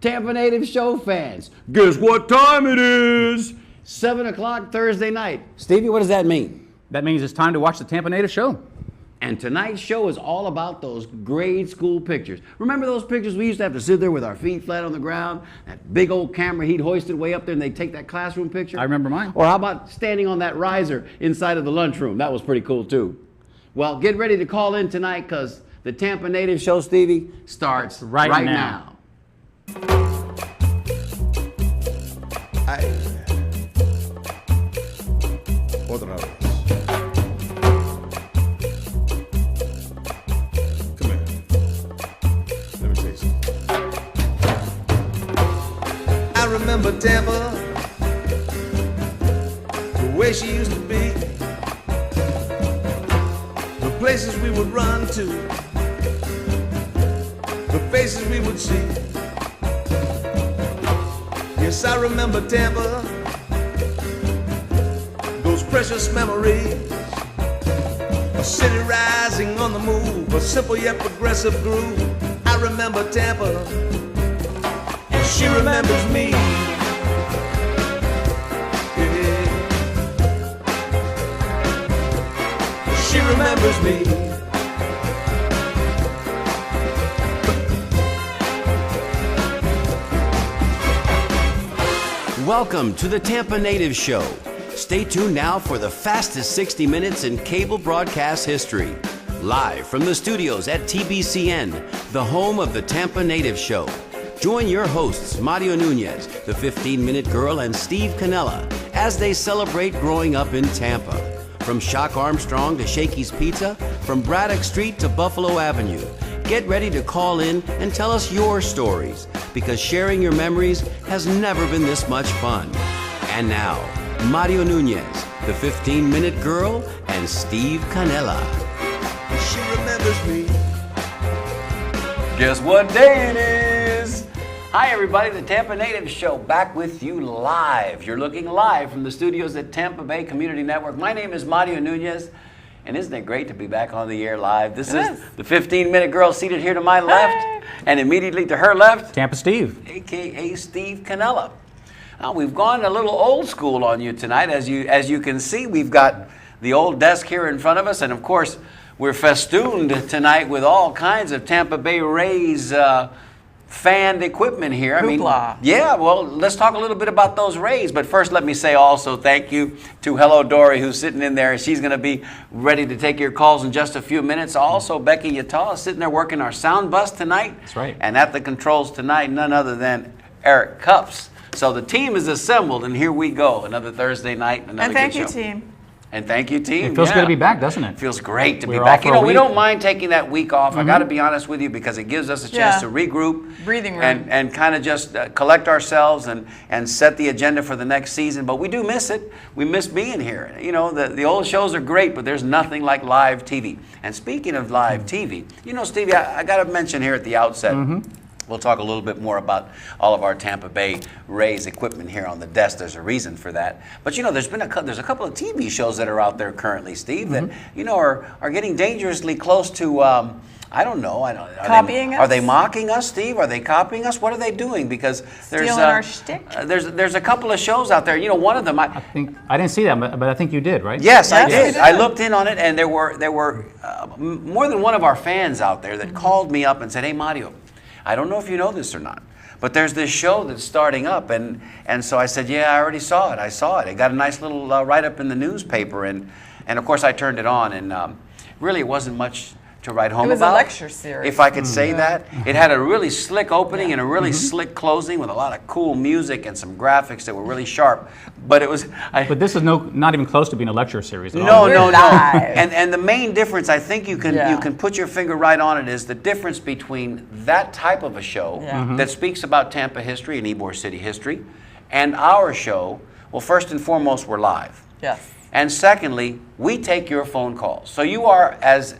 Tampa Native Show fans, guess what time it is? 7 o'clock Thursday night. Stevie, what does that mean? That means it's time to watch the Tampa Native Show. And tonight's show is all about those grade school pictures. Remember those pictures we used to have to sit there with our feet flat on the ground? That big old camera he'd hoisted way up there and they'd take that classroom picture? I remember mine. Or how about standing on that riser inside of the lunchroom? That was pretty cool too. Well, get ready to call in tonight because the Tampa Native Show, Stevie, starts right now. Otra vez. Come here. Let me tell you something. I remember Tampa, the way she used to be, the places we would run to, the faces we would see. Yes, I remember Tampa, those precious memories, a city rising on the move, a simple yet progressive groove. I remember Tampa, and she remembers me. Yeah. She remembers me. Welcome to the Tampa Native Show. Stay tuned now for the fastest 60 minutes in cable broadcast history. Live from the studios at TBCN, the home of the Tampa Native Show. Join your hosts, Mario Nunez, the 15-Minute Girl, and Steve Canella, as they celebrate growing up in Tampa. From Shock Armstrong to Shakey's Pizza, from Braddock Street to Buffalo Avenue. Get ready to call in and tell us your stories, because sharing your memories has never been this much fun. And now, Mario Nunez, the 15-Minute Girl, and Steve Canella. She remembers me. Guess what day it is? Hi everybody, the Tampa Native Show back with you live. You're looking live from the studios at Tampa Bay Community Network. My name is Mario Nunez, and isn't it great to be back on the air live? This is the 15-Minute Girl seated here to my left, and immediately to her left, Tampa Steve. AKA Steve Canella. Now, we've gone a little old school on you tonight. As you can see, we've got the old desk here in front of us, and of course, we're festooned tonight with all kinds of Tampa Bay Rays fanned equipment here. Hoopla. Yeah, well, let's talk a little bit about those Rays. But first, let me say also thank you to Hello Dory, who's sitting in there. She's going to be ready to take your calls in just a few minutes. Also, Becky Yataw is sitting there working our sound bus tonight. That's right. And at the controls tonight, none other than Eric Cups. So the team is assembled, and here we go. Another Thursday night, another And thank good you, show. team. And thank you, team. It feels good to be back, doesn't it? It feels great to be We're back. off for You a know, we week. don't mind taking that week off. I got to be honest with you, because it gives us a chance to regroup, Breathing room. and kind of just collect ourselves and set the agenda for the next season. But we do miss it. We miss being here. You know, the old shows are great, but there's nothing like live TV. And speaking of live TV, you know, Stevie, I got to mention here at the outset. We'll talk a little bit more about all of our Tampa Bay Rays equipment here on the desk. There's a reason for that. But you know, there's a couple of TV shows that are out there currently, Steve, that you know are getting dangerously close to. I don't know. Copying us? Are they mocking us, Steve? Are they copying us? What are they doing? Because there's Stealing our shtick? there's a couple of shows out there. You know, one of them. I think I didn't see that, but I think you did, right? Yes, I Yes, did. you did. I looked in on it, and there were more than one of our fans out there that called me up and said, "Hey, Mario, I don't know if you know this or not, but there's this show that's starting up." And so I said, "Yeah, I already saw it. I saw it. It got a nice little write-up in the newspaper." And of course, I turned it on, and really it wasn't much to write home It was about. a lecture series. If I could say that. It had a really slick opening and a really slick closing with a lot of cool music and some graphics that were really sharp. But it was... But this is not even close to being a lecture series at No, all. no, no. live. And the main difference, I think you can put your finger right on it, is the difference between that type of a show that speaks about Tampa history and Ybor City history and our show. Well, first and foremost, we're live. Yes. And secondly, we take your phone calls. So you are as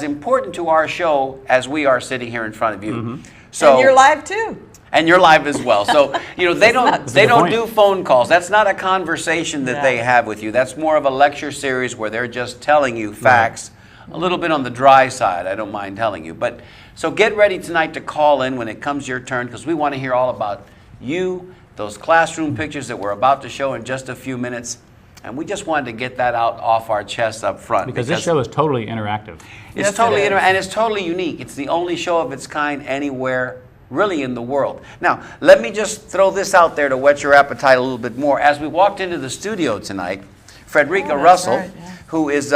important to our show as we are sitting here in front of you. So And you're live too. And you're live as well. So, you know, they don't point. do phone calls. That's not a conversation that Yeah. they have with you. That's more of a lecture series where they're just telling you facts, a little bit on the dry side, I don't mind telling you. But So get ready tonight to call in when it comes your turn, because we want to hear all about you, those classroom pictures that we're about to show in just a few minutes. And we just wanted to get that out off our chest up front. Because this show is totally interactive. It's Yes, totally it is. and it's totally unique. It's the only show of its kind anywhere really in the world. Now, let me just throw this out there to whet your appetite a little bit more. As we walked into the studio tonight, Frederica Russell, right, yeah. who is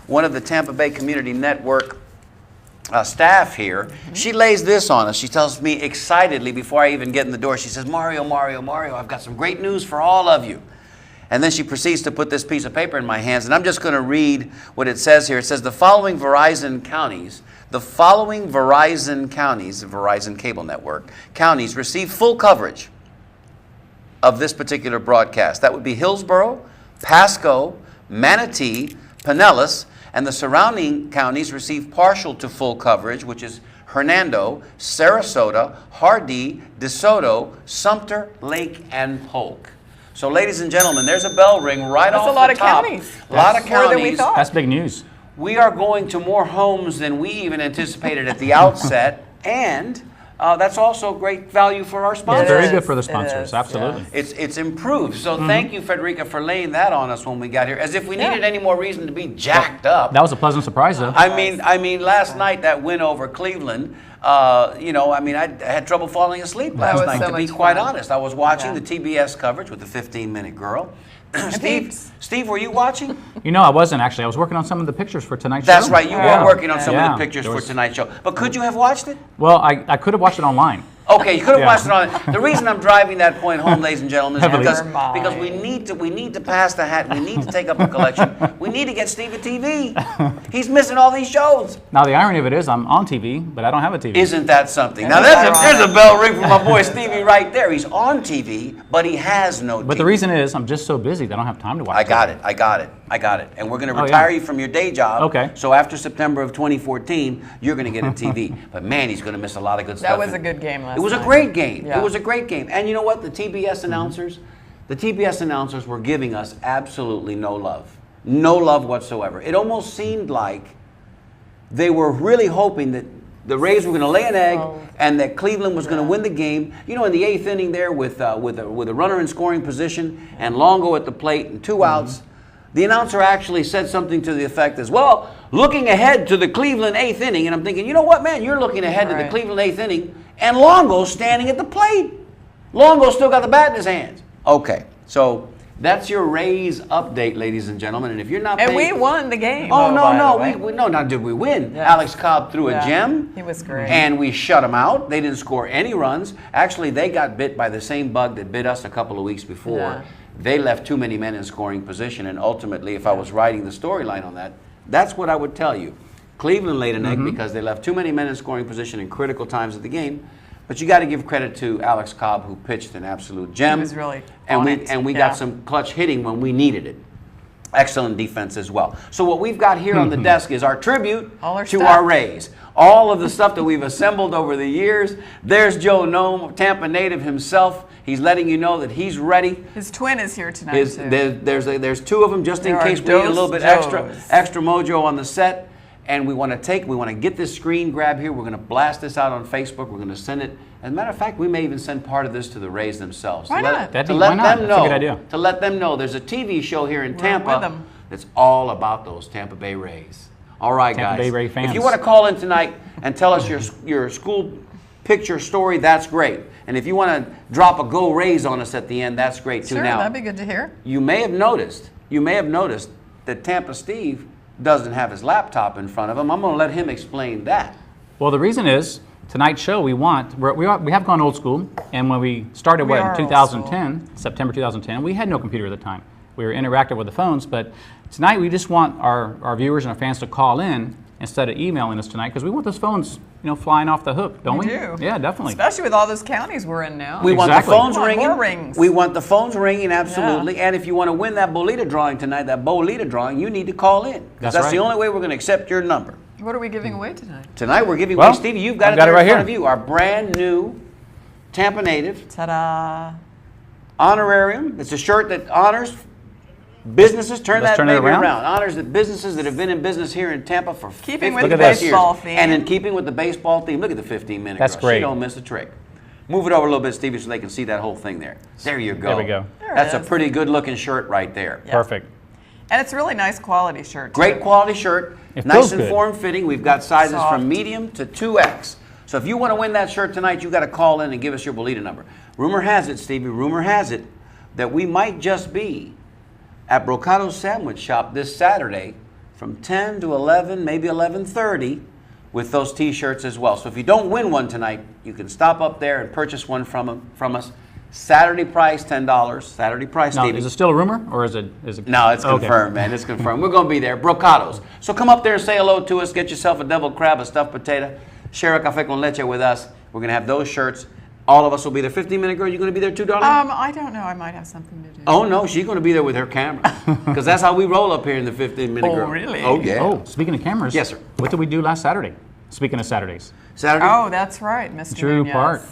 one of the Tampa Bay Community Network staff here, she lays this on us. She tells me excitedly before I even get in the door, she says, Mario, I've got some great news for all of you. And then she proceeds to put this piece of paper in my hands, and I'm just going to read what it says here. It says, the following Verizon counties, the Verizon cable network, counties receive full coverage of this particular broadcast. That would be Hillsborough, Pasco, Manatee, Pinellas, and the surrounding counties receive partial to full coverage, which is Hernando, Sarasota, Hardee, DeSoto, Sumter, Lake, and Polk. So, ladies and gentlemen, there's a bell ring right That's off a lot the of top. counties. A lot of That's more than we counties. thought. That's big news. We are going to more homes than we even anticipated at the outset, and that's also great value for our sponsors. It's very is, good for the it sponsors, is, absolutely. It's improved. So thank you, Frederica, for laying that on us when we got here, as if we Yeah. needed any more reason to be jacked up. That was a pleasant surprise, though. I mean, last night that win over Cleveland. I had trouble falling asleep last was night. so To be much quite fun. honest, I was watching Yeah. the TBS coverage with the 15-minute girl. Peeps. Steve, were you watching? You know, I wasn't actually. I was working on some of the pictures for tonight's That's show. right. You Yeah. were working on some Yeah. of the pictures There for was- tonight's show. But could you have watched it? Well, I could have watched it online. Okay, you could have Yeah. watched it on. The reason I'm driving that point home, ladies and gentlemen, is Heavily. because we need to pass the hat. We need to take up a collection. We need to get Steve a TV. He's missing all these shows. Now, the irony of it is I'm on TV, but I don't have a TV. Isn't that something? Now That is there's a ironic. bell ring for my boy Stevie right there. He's on TV, but he has no TV. But the reason is I'm just so busy that I don't have time to watch I got TV. it. And we're going to Oh, retire yeah. you from your day job. Okay. So after September of 2014, you're going to get a TV. But man, he's going to miss a lot of good stuff. That was a good game last It was a night. great game. Yeah. It was a great game. And you know what? The TBS announcers were giving us absolutely no love. No love whatsoever. It almost seemed like they were really hoping that the Rays were going to lay an egg and that Cleveland was going to win the game. You know, in the 8th inning there with a runner in scoring position and Longo at the plate and 2 outs, the announcer actually said something to the effect as, well, looking ahead to the Cleveland 8th inning. And I'm thinking, you know what, man? You're looking ahead to the Right. Cleveland 8th inning and Longo's standing at the plate. Longo's still got the bat in his hands. Okay, so that's your Rays update, ladies and gentlemen. And if you're not And paying... we won the game. Oh, no, by no, the way. we not did we win. Yeah. Alex Cobb threw a Yeah. gem. He was great. And we shut them out. They didn't score any runs. Actually, they got bit by the same bug that bit us a couple of weeks before. Yeah. They left too many men in scoring position, and ultimately, if I was writing the storyline on that, that's what I would tell you. Cleveland laid an egg because they left too many men in scoring position in critical times of the game. But you got to give credit to Alex Cobb, who pitched an absolute gem. He was really and on we it. and we Yeah. got some clutch hitting when we needed it. Excellent defense as well. So what we've got here on the desk is our tribute All our to stuff. our Rays. All of the stuff that we've assembled over the years. There's Joe Nome, Tampa native himself. He's letting you know that he's ready. His twin is here tonight, too. There's 2 of them just in There are case we need a little bit Joes. extra mojo on the set. And we want to get this screen grab here. We're going to blast this out on Facebook. We're going to send it. As a matter of fact, we may even send part of this to the Rays themselves. Why to let, not? That'd to be- let why not? them That's a know. good idea. To let them know there's a TV show here in We're Tampa with them. that's all about those Tampa Bay Rays. All right, Tampa guys. Bay Ray fans. If you want to call in tonight and tell us your school picture story, that's great. And if you want to drop a Go Rays on us at the end, that's great too. Sure, Now, that'd be good to hear. you may have noticed that Tampa Steve doesn't have his laptop in front of him. I'm going to let him explain that. Well, the reason is tonight's show we have gone old school, and when we started We in are old 2010, September 2010, we had no computer at the time. We were interactive with the phones, but tonight we just want our viewers and our fans to call in instead of emailing us tonight because we want those phones, flying off the hook, don't we? do. Yeah, definitely. Especially with all those counties we're in now. We want the Exactly. phones We want ringing. more rings. We want the phones ringing, absolutely. And if you want to win that Bolita drawing tonight, that Bolita drawing, you need to call in. That's That's the right. only way we're going to accept your number. What are we giving away tonight? Tonight we're giving Well, away, Stevie, you've got I've it got it there right in front here. of you, our brand new Tampa native Ta-da. honorarium. It's a shirt that honors Businesses, turn Let's that turn it baby around. around. Honors the businesses that have been in business here in Tampa for Keeping 50 with the plus baseball years. theme. And in keeping with the baseball theme, look at the 15-minute That's girl. great. She don't miss a trick. Move it over a little bit, Stevie, so they can see that whole thing there. There you go. There we go. There it That's a is. pretty good-looking shirt right there. Yeah. Perfect. And it's a really nice quality shirt. too. Great quality shirt, It nice feels and good. form-fitting. We've got sizes Soft. from medium to 2X. So if you want to win that shirt tonight, you got to call in and give us your Bolita number. Rumor has it, Stevie, rumor has it, that we might just be at Brocado's Sandwich Shop this Saturday from 10 to 11, maybe 11:30, with those T-shirts as well. So if you don't win one tonight, you can stop up there and purchase one from us. Saturday price, $10. Saturday price, Now, Stevie. is it still a rumor, or is it? No, it's Okay. confirmed, man. It's confirmed. We're going to be there. Brocados. So come up there and say hello to us. Get yourself a deviled crab, a stuffed potato. Share a café con leche with us. We're going to have those shirts. All of us will be there. 15-minute girl, you going to be there too, darling? I don't know. I might have something to do. Oh, no, she's going to be there with her camera. Because that's how we roll up here in the 15-minute Oh, girl. really? Oh, yeah. Oh, speaking of cameras. Yes, sir. What did we do last Saturday? Speaking of Saturdays. Saturday? Oh, that's right, Mr. Drew Munoz. Park.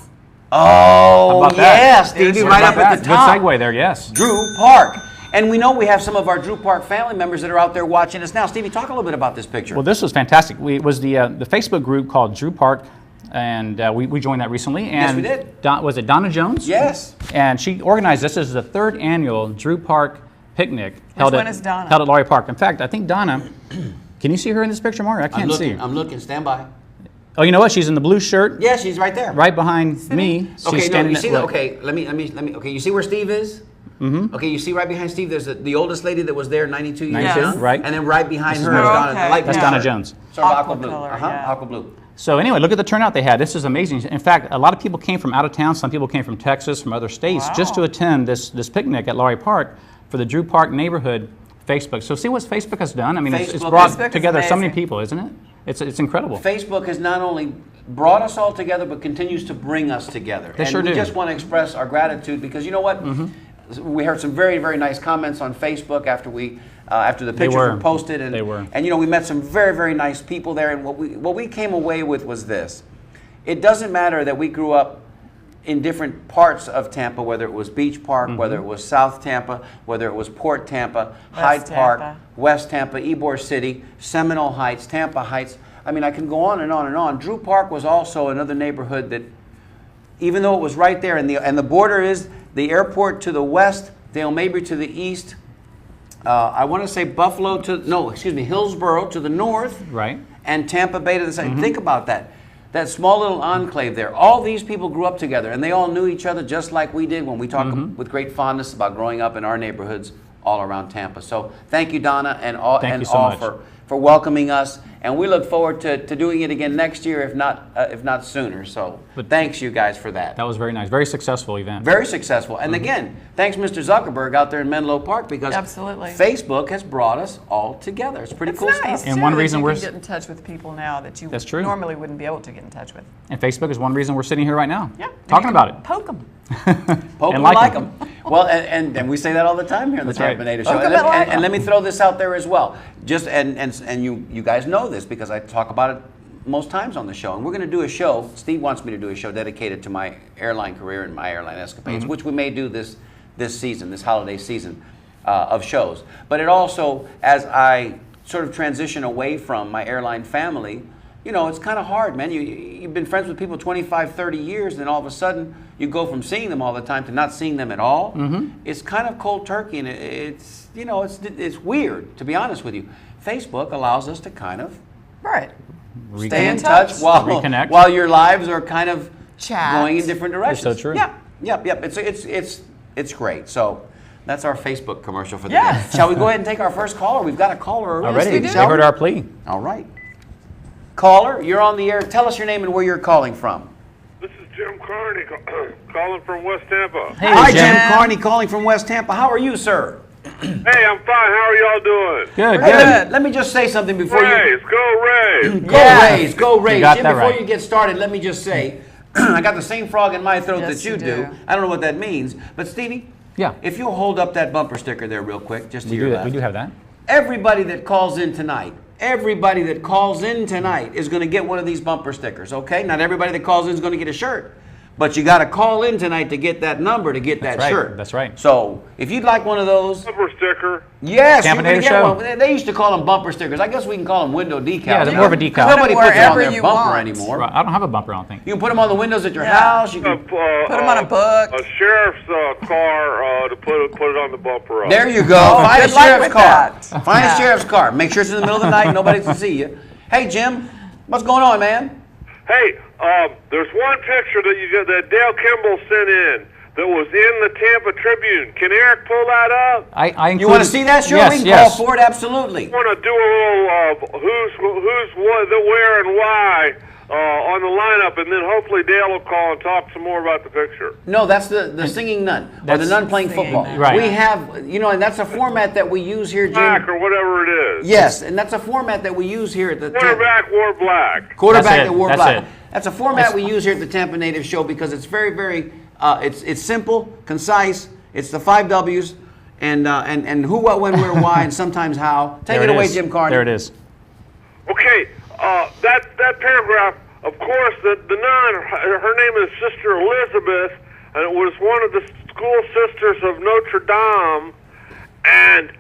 Oh, about that? yeah, Stevie, There's- right How up about at the that? top. Good segue there, yes. Drew Park. And we know we have some of our Drew Park family members that are out there watching us now. Stevie, talk a little bit about this picture. Well, this was fantastic. It was the Facebook group called Drew Park, and we joined that recently. And we did. Was it Donna Jones? Yes. And she organized this. This is the third annual Drew Park picnic held one at is Donna? held at Laurie Park. In fact, I think Donna. Can you see her in this picture, Mario? I can't see. I'm looking. Stand by. Oh, you know what? She's in the blue shirt, Yeah, she's right there. right behind me. She's Okay, no, standing you see at, that? look, Okay, let me. Okay, you see where Steve is? Mm-hmm. Okay, you see right behind Steve. There's the oldest lady that was there, 92 years 92, young, right. And then right behind This her is is Mary. Donna. Okay, Light That's blue Donna shirt. Jones. Sort of Aqua aqua blue. color, Uh-huh. yeah. Aqua blue. So anyway, look at the turnout they had. This is amazing. In fact, a lot of people came from out of town. Some people came from Texas, from other states, just to Wow. attend this picnic at Laurie Park for the Drew Park neighborhood Facebook. So see what Facebook has done. I mean, it's Facebook brought is together so many amazing. people, isn't it? It's incredible. Facebook has not only brought us all together, but continues to bring us together. They and sure we do. just want to express our gratitude because you know what? We heard some very, very nice comments on Facebook after the pictures were posted, and They were. and you know we met some very, very nice people there. And what we came away with was this: it doesn't matter that we grew up in different parts of Tampa, whether it was Beach Park, whether it was South Tampa, whether it was Port Tampa, Hyde Park, Tampa. West Tampa, Ybor City, Seminole Heights, Tampa Heights. I mean, I can go on and on and on. Drew Park was also another neighborhood that, even though it was right there, and the border is the airport to the west, Dale Mabry to the east, I want to say Hillsborough to the north, Right. and Tampa Bay to the south. Think about that. That small little enclave there. All these people grew up together, and they all knew each other just like we did when we talk with great fondness about growing up in our neighborhoods all around Tampa. So thank you, Donna, and all, Thank and you so all much. for welcoming us. And we look forward to doing it again next year, if not sooner. So thanks you guys for that. That was very nice. Very successful event. Very successful. And again, thanks Mr. Zuckerberg out there in Menlo Park because Absolutely. Facebook has brought us all together. It's pretty It's cool nice, stuff. And too, one that reason you we're can get in touch with people now that you That's true. normally wouldn't be able to get in touch with. And Facebook is one reason we're sitting here right now. Yeah. Talking about it. Poke them. Poke 'em And like like 'em. them. Well, and we say that all the time here on the That's right. Tampa Native Show. Poke 'em And, and like and 'em. let me throw this out there as well. Just and you guys know this because I talk about it most times on the show. And we're going to do a show. Steve wants me to do a show dedicated to my airline career and my airline escapades, which we may do this season, this holiday season of shows. But it also, as I sort of transition away from my airline family, you know, it's kind of hard, man. You've been friends with people 25, 30 years, then all of a sudden you go from seeing them all the time to not seeing them at all. It's kind of cold turkey, and it's weird, to be honest with you. Facebook allows us to kind of Right. stay in in touch touch. Reconnect. while your lives are kind of Chat. going in different directions. so true. Yep. It's great. So that's our Facebook commercial for the Yes. day. Shall we go ahead and take our first caller? We've got a caller already. Already. we do. They heard our plea. All right. Caller, you're on the air. Tell us your name and where you're calling from. This is Jim Carney calling from West Tampa. Hey, Hi, Jim. Jim Carney calling from West Tampa. How are you, sir? Hey, I'm fine. How are y'all doing? Good, Hey, good. let me just say something before you... Rays, go Rays. Go Rays, go Rays. got Jim, that before right. you get started, let me just say, I got the same frog in my throat Yes, that you you do. do. I don't know what that means. But Stevie, Yeah. if you'll hold up that bumper sticker there real quick, just to We your do, left. we do have that. Everybody that calls in tonight is going to get one of these bumper stickers, okay? Not everybody that calls in is going to get a shirt. But you got to call in tonight to get that number to get that right. shirt. That's right. So if you'd like one of those, Bumper sticker. yes, you can Tampinator get Show. one. They used to call them bumper stickers. I guess we can call them window decals. Yeah, they're more of a decal. Nobody puts it on Wherever their you bumper want. anymore. Right, I don't have a bumper, I don't think. You can put them on the windows at your Yeah. house. You can, Put them on a book. A sheriff's car to put it on the bumper. there you go. Oh, Find a good luck sheriff's with car. that. Find Yeah. a sheriff's car. Make sure it's in the middle of the night and nobody can see you. Hey, Jim, what's going on, man? Hey, there's one picture that that Dale Kimball sent in that was in the Tampa Tribune. Can Eric pull that up? You want to see that? Sure, Yes, we can yes. call for it. Absolutely. I want to do a little who's what, the where, and why on the lineup, and then hopefully Dale will call and talk some more about the picture. No, that's the singing nun, or the That's- nun playing Singing football. nun. Right. We have, and that's a format that we use here, Black Jim. or whatever it is. Yes, and that's a format that we use here at the Quarterback wore black. quarterback That's it, that wore that's black. it. That's a format we use here at the Tampa Native Show because it's very, very, it's simple, concise. It's the 5 W's, and who, what, when, where, why, and sometimes how. Take There it away, is. Jim Carney. There it is. Okay, that paragraph, of course, the nun, her name is Sister Elizabeth, and it was one of the school sisters of Notre Dame, and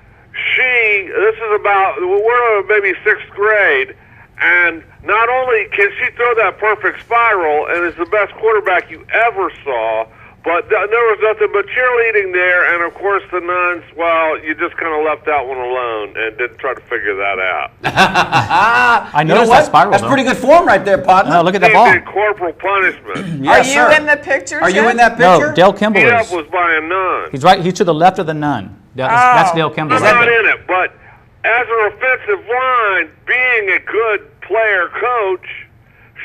this is about, we're maybe 6th grade, and not only can she throw that perfect spiral and is the best quarterback you ever saw, but there was nothing but cheerleading there, and of course the nuns, well, you just kind of left that one alone and didn't try to figure that out. I You know noticed what? that spiral, That's though. pretty good form right there, partner. No, look at that He ball. did corporal punishment. Yes, Are you sir. in the picture, Are you Jim? in that picture? No, Dale Kimball Beat up is. was by a nun. He's right. He's to the left of the nun. That's Oh. Dale Kimball. I'm not in it, but as an offensive line, being a good player coach,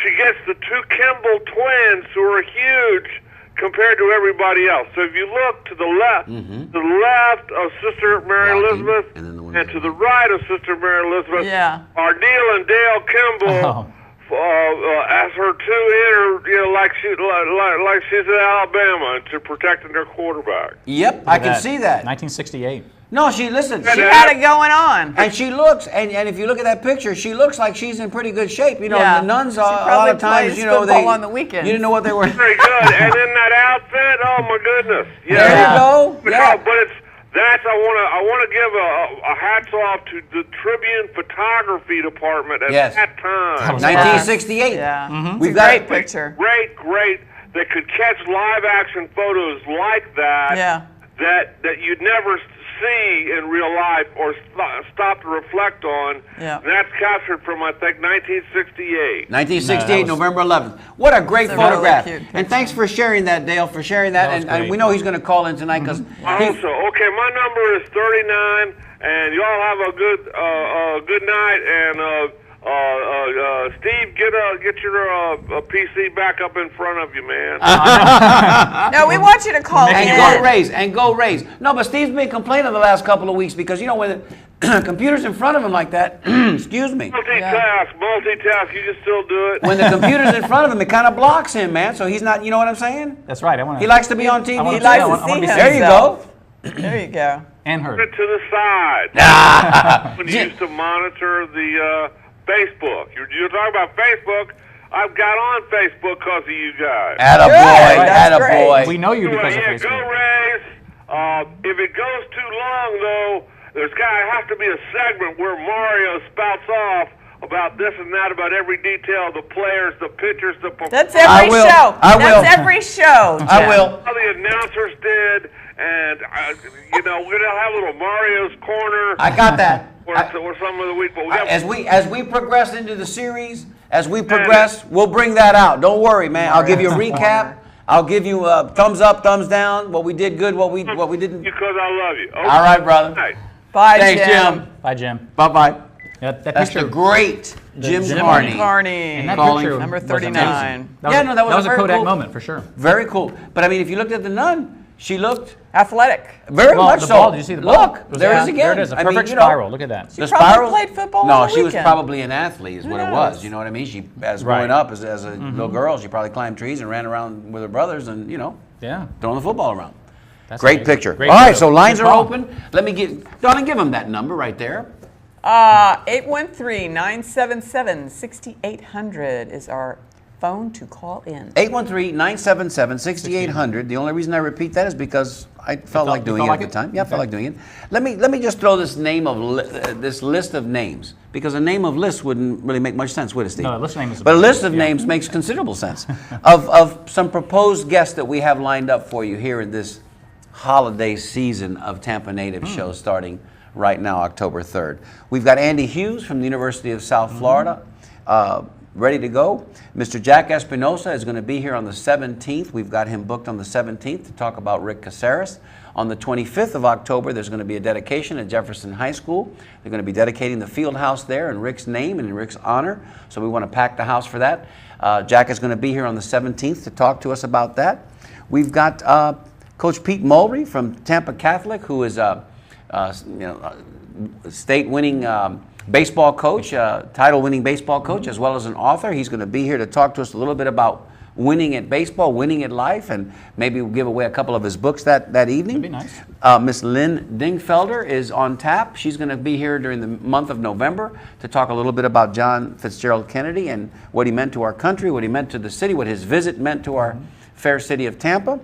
she gets the two Kimball twins who are huge compared to everybody else. So if you look to the left, to the left of Sister Mary Rocky, Elizabeth, and then the one and to the right of Sister Mary Elizabeth Yeah. are Neil and Dale Kimball. As her two like she's in Alabama to protecting their quarterback. Yep, I can see that. 1968. No, listen. She had it going on. And she looks, and if you look at that picture, she looks like she's in pretty good shape. You know, Yeah. the nuns She a lot probably of times, plays you know, football they on the weekends. You didn't know what they were. Very good. And then that outfit, oh my goodness. There you go. Yeah. But I want to give a hats off to the Tribune photography department at Yes. that time. 1968. Yeah. We've It's a got great picture. Great. They could catch live action photos like that. Yeah. That you'd never see in real life or stop to reflect on. Yeah. And that's captured from, I think, 1968. 1968, No, that was- November 11th. What a great It's a really photograph. cute And thanks for sharing that, Dale, for sharing that. That was And great. we know he's going to call in tonight because I hope so. Okay, my number is 39, and y'all have a good night. And Steve, get your PC back up in front of you, man. No, we want you to call And in. go Rays. No, but Steve's been complaining the last couple of weeks because, when the computer's in front of him like that, excuse me, Multitask. You can still do it. when the computer's in front of him, it kind of blocks him, man. So he's not, you know what I'm saying? That's right. I want to. He likes to be on TV. wanna He see likes I to want- I wanna see be him. seen. There you go. There you go. And Put her. it to the side. When you used to monitor the Facebook. You're talking about Facebook. I've got on Facebook because of you guys. Attaboy, That's attaboy. great. We know you because of Go Facebook. Rays. If it goes too long, though, there's got to have to be a segment where Mario spouts off about this and that, about every detail, the players, the pitchers, the That's I every will. show. I will. That's every show. I Jim. will. how the announcers did, and we're gonna have a little Mario's corner I got that. or some of the week, but we got As we progress into the series, we'll bring that out. Don't worry, man. I'll give you a recap. I'll give you a thumbs up, thumbs down. What we did good, what we didn't. because I love you. Okay. All right, brother. Night. Bye, Thanks, Jim. Jim. Bye, Jim. Bye bye. That That's the picture. great Jim Jim Carney. Carney. And that Calling picture Number was 39. amazing. Yeah, no, that was a very Kodak cool- moment for sure. Very cool. But I mean, if you looked at the nun, she looked Athletic. very Well, much the so. ball, did you see the ball? Look, It was- there it yeah, is again. There it is, a I mean, perfect you know, spiral. Look at that. The probably spiral played football No, on the she was weekend. probably an athlete, is what it was. knows? You know what I mean? She, as Right. growing up as a little girl, she probably climbed trees and ran around with her brothers and Yeah. throwing the football around. That's Great amazing. picture. Great All right, photo. so lines Good are call. open. Let me Donna, give them that number right there. 813-977-6800 is our phone to call in. 813-977-6800. The only reason I repeat that is because I felt like doing it at the time. Yeah, I felt like doing it. Let me just throw this name of this list of names, because a name of list wouldn't really make much sense, would it, Steve? No, a list of names is But a list of names makes considerable sense of some proposed guests that we have lined up for you here in this holiday season of Tampa Native shows starting right now, October 3rd. We've got Andy Hughes from the University of South Florida. Ready to go. Mr. Jack Espinosa is going to be here on the 17th. We've got him booked on the 17th to talk about Rick Caceres. On the 25th of October, there's going to be a dedication at Jefferson High School. They're going to be dedicating the field house there in Rick's name and in Rick's honor. So we want to pack the house for that. Jack is going to be here on the 17th to talk to us about that. We've got Coach Pete Mulry from Tampa Catholic, who is a state-winning baseball coach, title-winning baseball coach, as well as an author. He's going to be here to talk to us a little bit about winning at baseball, winning at life, and maybe we'll give away a couple of his books that evening. That'd be nice. Miss Lynn Dingfelder is on tap. She's going to be here during the month of November to talk a little bit about John Fitzgerald Kennedy and what he meant to our country, what he meant to the city, what his visit meant to our fair city of Tampa.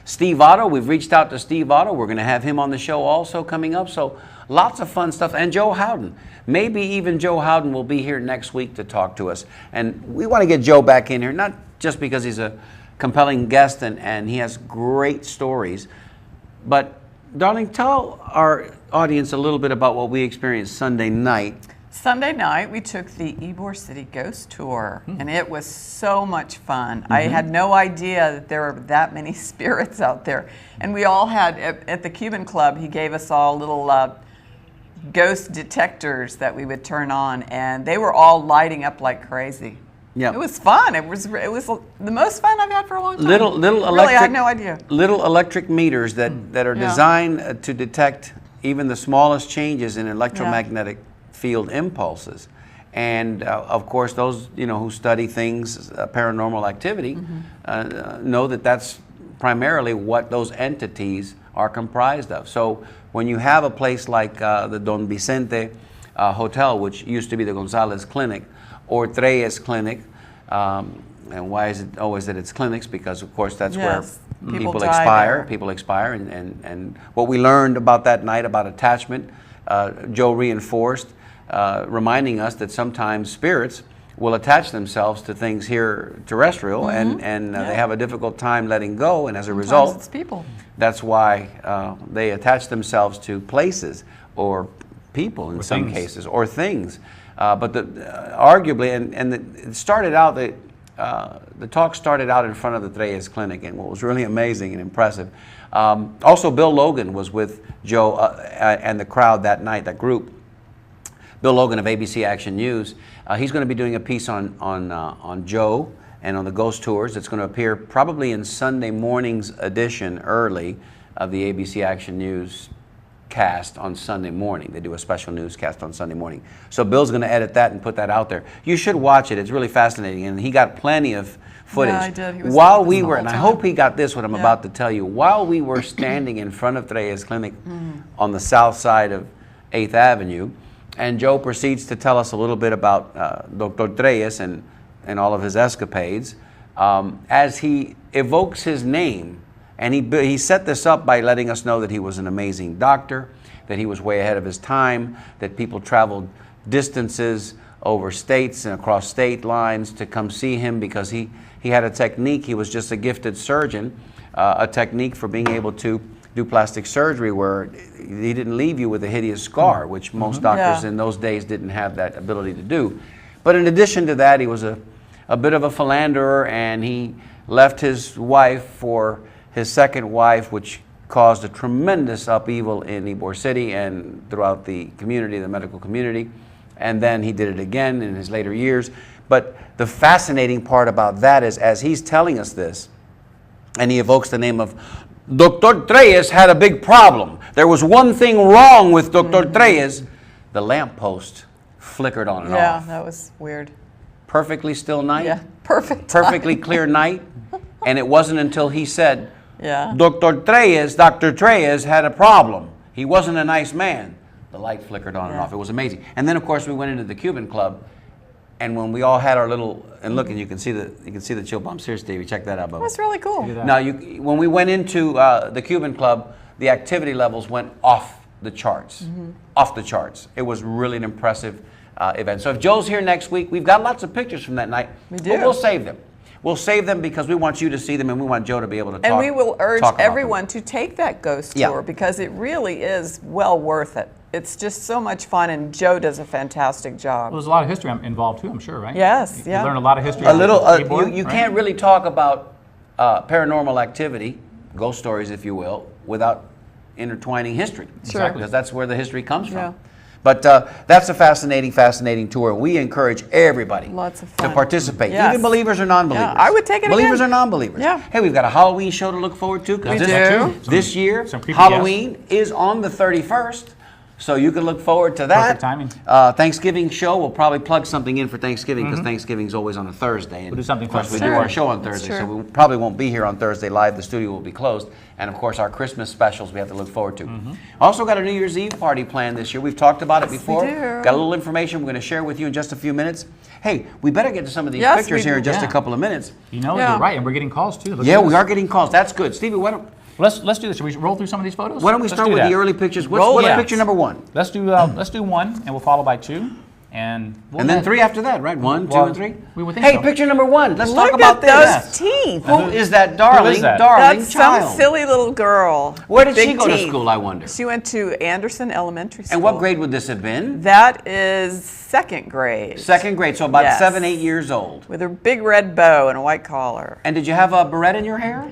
Steve Otto, we've reached out to Steve Otto. We're going to have him on the show also coming up. So lots of fun stuff. And Joe Howden. Maybe even Joe Howden will be here next week to talk to us. And we want to get Joe back in here, not just because he's a compelling guest and he has great stories, but darling, tell our audience a little bit about what we experienced Sunday night. Sunday night, we took the Ybor City Ghost Tour, and it was so much fun. I had no idea that there were that many spirits out there. And we all had, at the Cuban Club, he gave us all little ghost detectors that we would turn on, and they were all lighting up like crazy. Yeah. It was fun. It was the most fun I've had for a long time. Little really, electric, I had no idea. Little electric meters that are Yeah. designed to detect even the smallest changes in electromagnetic field impulses. And of course, those who study things, paranormal activity, know that that's primarily what those entities are comprised of. So when you have a place like the Don Vicente Hotel, which used to be the Gonzalez Clinic, or Treyes Clinic, and why is it always that it's clinics? Because of course that's Yes. where People people die expire. there. People expire, and what we learned about that night about attachment, Joe reinforced, reminding us that sometimes spirits will attach themselves to things here terrestrial, and they have a difficult time letting go, and as a Sometimes result, it's people. that's why they attach themselves to places or people in some things. cases, or things. But arguably, it started out, the talk started out in front of the Treyes Clinic, and what was really amazing and impressive. Also, Bill Logan was with Joe and the crowd that night, that group. Bill Logan of ABC Action News. He's going to be doing a piece on Joe and on the ghost tours. It's going to appear probably in Sunday morning's edition early of the ABC Action News cast on Sunday morning. They do a special newscast on Sunday morning. So Bill's going to edit that and put that out there. You should watch it. It's really fascinating, and he got plenty of footage. Yeah, I did. He was While with us we the were, whole and I time. hope he got this, what I'm about to tell you, while we were standing in front of Treyes Clinic on the south side of 8th Avenue, and Joe proceeds to tell us a little bit about Dr. Treyes and all of his escapades. As he evokes his name, and he set this up by letting us know that he was an amazing doctor, that he was way ahead of his time, that people traveled distances over states and across state lines to come see him because he had a technique. He was just a gifted surgeon, a technique for being able to do plastic surgery where he didn't leave you with a hideous scar, which most doctors Yeah. in those days didn't have that ability to do. But in addition to that, he was a bit of a philanderer, and he left his wife for his second wife, which caused a tremendous upheaval in Ybor City and throughout the community, the medical community. And then he did it again in his later years. But the fascinating part about that is, as he's telling us this, and he evokes the name of Dr. Treyes had a big problem. There was one thing wrong with Dr. Treyes. The lamppost flickered on and Yeah, off. that was weird. Perfectly still night. Yeah, perfect. Perfectly clear night. And it wasn't until he said, Yeah. Dr. Treyes had a problem. He wasn't a nice man. The light flickered on and Yeah. off. It was amazing. And then, of course, we went into the Cuban Club, And when we all had our little, and look, and you can see the chill bumps here, Stevie. Check that out, Bubba. That's really cool. Now, when we went into the Cuban Club, the activity levels went off the charts. Off the charts. It was really an impressive event. So if Joe's here next week, we've got lots of pictures from that night. We do. But we'll save them. We'll save them because we want you to see them and we want Joe to be able to talk. And we will urge talk about everyone to take that ghost Yeah. tour because it really is well worth it. It's just so much fun, and Joe does a fantastic job. Well, there's a lot of history involved too, I'm sure, right? Yes, You yeah. learn a lot of history. A little. on the keyboard, You right? can't really talk about paranormal activity, ghost stories, if you will, without intertwining history. Sure. Because that's where the history comes from. Yeah. But that's a fascinating tour. We encourage everybody Lots of to fun. participate, Yes. even believers or non-believers. Yeah, I would take it Believers again. or non-believers. Yeah. Hey, we've got a Halloween show to look forward to. 'Cause We this, do. This year, some creepy Halloween is on the 31st. So you can look forward to that. Perfect timing. Thanksgiving show, we'll probably plug something in for Thanksgiving because Thanksgiving's always on a Thursday. And We'll do something of course, we fun. do Sure. our show on That's Thursday, so true. we probably won't be here on Thursday live. The studio will be closed. And of course, our Christmas specials we have to look forward to. Also got a New Year's Eve party planned this year. We've talked about it Yes, before. we do. Got a little information we're going to share with you in just a few minutes. Hey, we better get to some of these Yes, pictures we here in do. just a Yeah. couple of minutes. You know, Yeah. you're right, and we're getting calls too. Look Yeah, at we this. are getting calls. That's good. Stevie, why don't Let's do this. Should we roll through some of these photos? we Let's start do with that. the early pictures? Roll What's it. picture number one? Let's do one, and we'll follow by two, and we'll And then three after that, right? One, two, Well, and three? we would think Hey, so. picture number one. Let's Look talk about at this. those teeth. Who is that darling, that? darling That's child? some silly little girl. Where did she Big go to teeth. school, I wonder? She went to Anderson Elementary School. And what grade would this have been? That is second grade. Second grade, so about Yes. 7, 8 years old. With her big red bow and a white collar. And did you have a beret in your hair?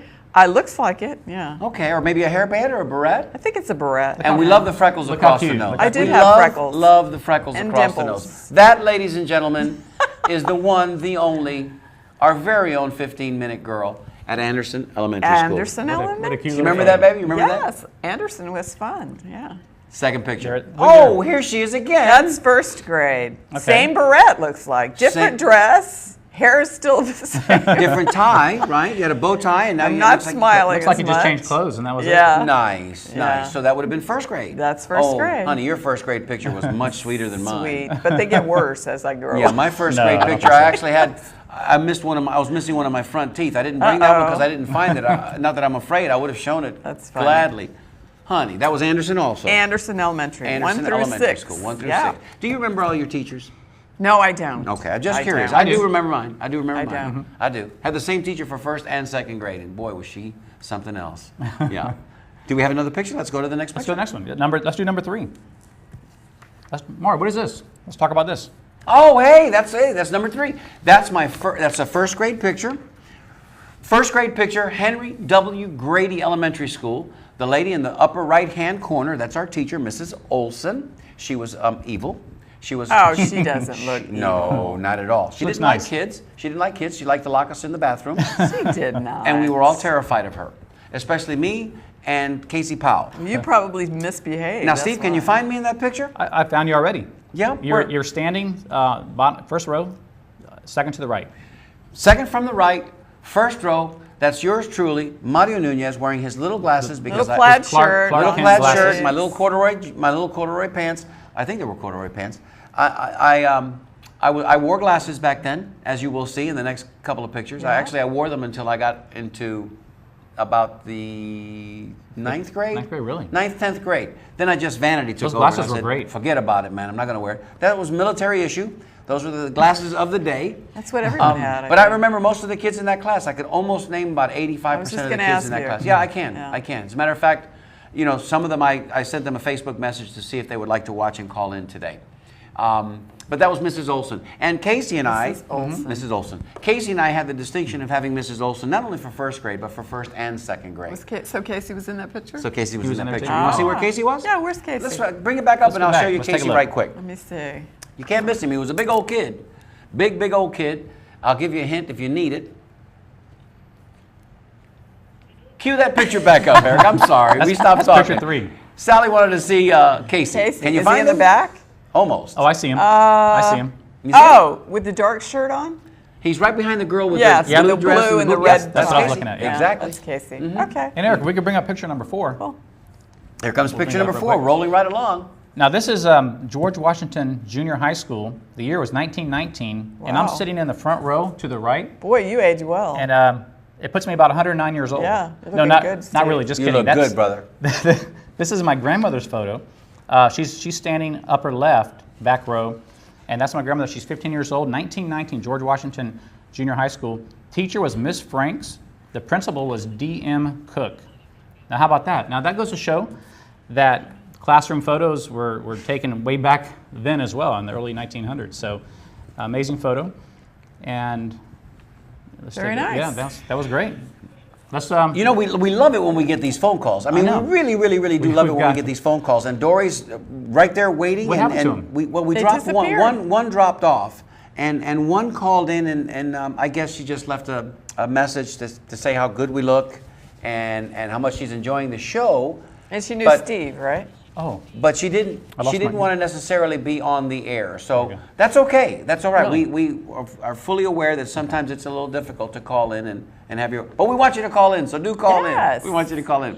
Looks like it, yeah. Okay, or maybe a hairband or a beret? I think it's a beret. And we love the freckles Look across how the cute. nose. Look I how did We have love, freckles. Love the freckles And across the dimples. nose. That, ladies and gentlemen, is the one, the only, our very own 15-minute girl at Anderson Elementary School. Anderson What a Elementary. cute You little remember that, photo. baby? You remember that? Yes, Anderson was fun, yeah. Second picture. Jared, what Oh, year? here she is again. That's first grade. Okay. Same beret looks like. Different Same- dress. Hair is still the same. Different tie, right? You had a bow tie, and now I'm you not looks like- smiling. Looks like as you just much. changed clothes, and that was Yeah. Nice, Yeah. nice. So that would have been first grade. That's first grade. Honey, your first grade picture was much sweeter than mine. Sweet, but they get worse as I grow Yeah, up. my first No, grade I don't picture, think I so. actually had, I was missing one of my front teeth. I didn't bring that one Uh-oh. because I didn't find it. Not that I'm afraid, I would have shown it That's funny. gladly. Honey, that was Anderson also. Anderson Elementary, Anderson 1 through Elementary 6. School, 1 through yeah. 6. Do you remember all your teachers? No, I don't. Okay, I'm just curious. don't. I do remember mine. I do remember I mine. don't. Mhm. I do. Had the same teacher for first and second grade, and boy, was she something else. Yeah. Do we have another picture? Let's go to the next Let's go picture. to the next one. Let's do number 3. Mark, what is this? Let's talk about this. Oh, hey, that's number 3. That's that's a first grade picture. First grade picture, Henry W. Grady Elementary School. The lady in the upper right-hand corner, that's our teacher, Mrs. Olson. She was evil. She was. Oh, she doesn't look No, not at all. She looks didn't like nice. kids. She didn't like kids. She liked to lock us in the bathroom. She did not. And we were all terrified of her, especially me and Casey Powell. You probably misbehaved. Now, that's Steve, can you why. find me in that picture? I found you already. Yeah, You're, where? you're standing first row, second to the right. Second from the right, first row. That's yours truly, Mario Nunez, wearing his little glasses because Little plaid Clark- shirt. Clark little Kent plaid glasses. shirt, my little corduroy pants. I think they were corduroy pants. I wore glasses back then, as you will see in the next couple of pictures. Yeah. I wore them until I got into about the 9th grade. 9th grade, really? 9th, 10th grade. Then I just vanity took Those over. glasses and I were said, great. Forget about it, man. I'm not going to wear it. That was military issue. Those were the glasses of the day. That's what everyone had. But I think. remember most of the kids in that class. I could almost name about 85% just of the gonna kids ask in that you. class. Yeah, I can. Yeah. I can. As a matter of fact, some of them I sent them a Facebook message to see if they would like to watch and call in today. But that was Mrs. Olson. And Casey and I, Mrs. Olson. Casey and I had the distinction of having Mrs. Olson not only for first grade, but for first and second grade. So Casey was in that picture? So Casey was was in in that there picture. too. You want to see where Ah. Casey was? Yeah, where's Casey? Let's bring it back up and go I'll back. show you Let's take a Casey look. right quick. Let me see. You can't miss him. He was a big old kid. Big old kid. I'll give you a hint if you need it. Cue that picture back up, Eric. I'm sorry. We stopped That's talking. picture 3. Sally wanted to see Casey. Casey, Can you is find he in the him? back? Almost. Oh, I see him. I see him. You see him? Oh, with the dark shirt on? He's right behind the girl with Yes, the blue the dress blue and the yes, red that's top. Casey. That's what I was looking at, yeah. Exactly. That's Casey. Mm-hmm. Okay. And Eric, we could bring up picture number 4. Cool. Here comes We'll picture bring it number up 4, real quick. rolling right along. Now this is George Washington Junior High School. The year was 1919, and I'm Wow. sitting in the front row to the right. Boy, you age well. And it puts me about 109 years old. Yeah, you're no, looking not good, not Steve. really. Just You kidding. look good, brother. This is my grandmother's photo. She's standing upper left, back row, and that's my grandmother. She's 15 years old. 1919, George Washington Junior High School. Teacher was Miss Franks. The principal was D.M. Cook. Now, how about that? Now, that goes to show that classroom photos were taken way back then as well, in the early 1900s. So, amazing photo. And let's Very take it. nice. Yeah, that was great. Let's, You know, we love it when we get these phone calls. I mean, know. we really, really, really do love it We've when we got- get these phone calls. And Dory's right there waiting. What and happened to and him? we They dropped disappeared. one dropped off, and one called in, and I guess she just left a message to say how good we look, and how much she's enjoying the show. And she knew But- Steve, right? oh, But she didn't. I lost She didn't my- want to necessarily be on the air, so Okay. that's okay. That's all right. Really? We are fully aware that sometimes it's a little difficult to call in and have your. But we want you to call in, so do call Yes. in. We want you to call in.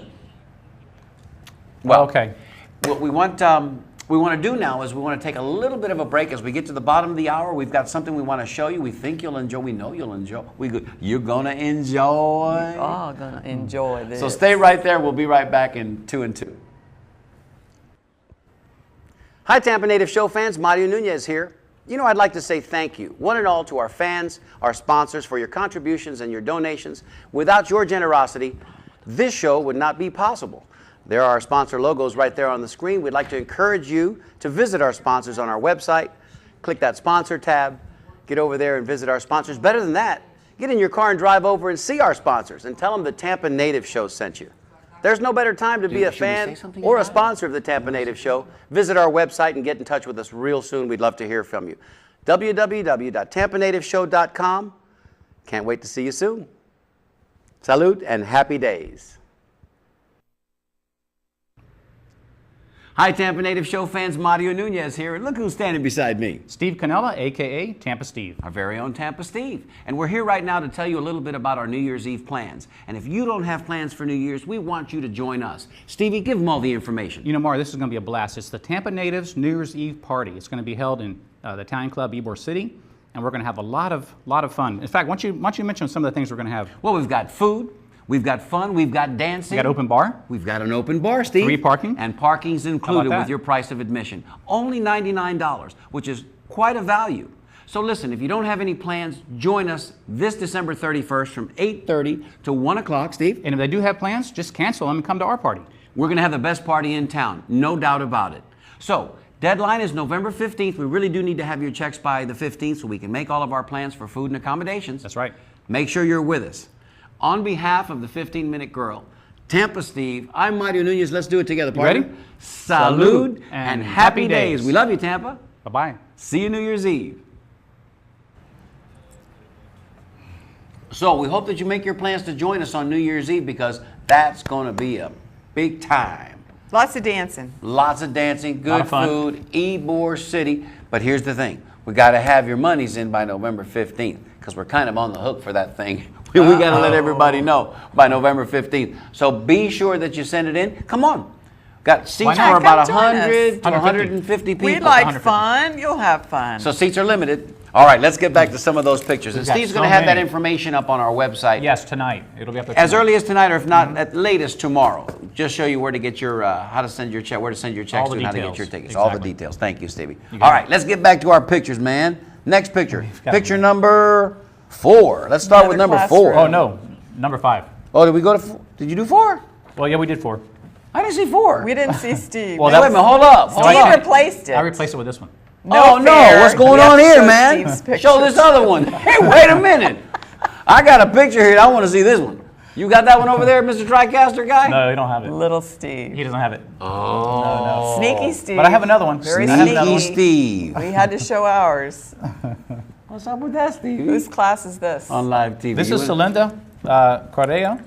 well, okay. What we want to do now is we want to take a little bit of a break as we get to the bottom of the hour. We've got something we want to show you. We think you'll enjoy. We know you'll enjoy. You're gonna enjoy. Oh, gonna enjoy this. So stay right there. We'll be right back in 2 and 2. Hi, Tampa Native Show fans. Mario Nunez here. You know, I'd like to say thank you, one and all, to our fans, our sponsors, for your contributions and your donations. Without your generosity, this show would not be possible. There are our sponsor logos right there on the screen. We'd like to encourage you to visit our sponsors on our website. Click that sponsor tab. Get over there and visit our sponsors. Better than that, get in your car and drive over and see our sponsors and tell them the Tampa Native Show sent you. There's no better time to be a should we say fan something or a about it? sponsor of the Tampa Native Show. Visit our website and get in touch with us real soon. We'd love to hear from you. www.tampanativeshow.com. Can't wait to see you soon. Salute and happy days. Hi, Tampa Native Show fans. Mario Nunez here. And look who's standing beside me. Steve Canella, a.k.a. Tampa Steve. Our very own Tampa Steve. And we're here right now to tell you a little bit about our New Year's Eve plans. And if you don't have plans for New Year's, we want you to join us. Stevie, give them all the information. You know, Mario, this is going to be a blast. It's the Tampa Natives New Year's Eve party. It's going to be held in the Italian Club, Ybor City, and we're going to have a lot of fun. In fact, why don't you mention some of the things we're going to have? Well, we've got food, we've got fun, we've got dancing. We got open bar. We've got an open bar, Steve. Free parking. And parking's included that? with your price of admission. Only $99, which is quite a value. So listen, if you don't have any plans, join us this December 31st from 8:30 to 1 o'clock, Steve. And if they do have plans, just cancel them and come to our party. We're going to have the best party in town, no doubt about it. So, deadline is November 15th. We really do need to have your checks by the 15th so we can make all of our plans for food and accommodations. That's right. Make sure you're with us. On behalf of the 15-Minute Girl, Tampa Steve, I'm Mario Nunez. Let's do it together, partner. ready? Salud and happy days. We love you, Tampa. Bye-bye. See you New Year's Eve. So we hope that you make your plans to join us on New Year's Eve because that's going to be a big time. Lots of dancing. Lots of dancing, Lot good of fun. food, Ybor City. But here's the thing. We got to have your monies in by November 15th because we're kind of on the hook for that thing. We got to let everybody know by November 15th. So be sure that you send it in. Come on. Got seats not? for about Come join 100 to 150. 150 people. We like 150. fun. You'll have fun. So seats are limited. All right, let's get back to some of those pictures. And We've got Steve's going so to have that many. information up on our website. Yes, tonight. It'll be up there As tonight. early as tonight, or if not, at latest tomorrow. Just show you where to get your, how to send your check, where to send your checks All to, the and how to get details. your tickets. All the Exactly. details. Thank you, Stevie. got All it. right, let's get back to our pictures, man. Next picture. got Picture it. number 4. Let's start with Another number classroom. 4. Oh, no. Number 5. Oh, did we go to 4? Did you do 4? Well, yeah, we did 4. I didn't see 4. We didn't see Steve. Well, Wait a minute, hold up. Hold I Steve up. can't. replaced it. I replaced it with this one. Oh, no. fair. What's going We have on to here, show man? Steve's Show this pictures. other one. Hey, wait a minute. I got a picture here. I want to see this one. You got that one over there, Mr. TriCaster guy? No, you don't have it. Little Steve. He doesn't have it. Sneaky Steve. But I have another one. Very I have another Sneaky one. Steve. We had to show ours. What's up with that, Steve? Whose class is this? On live TV. This You is wanna- Celinda Correa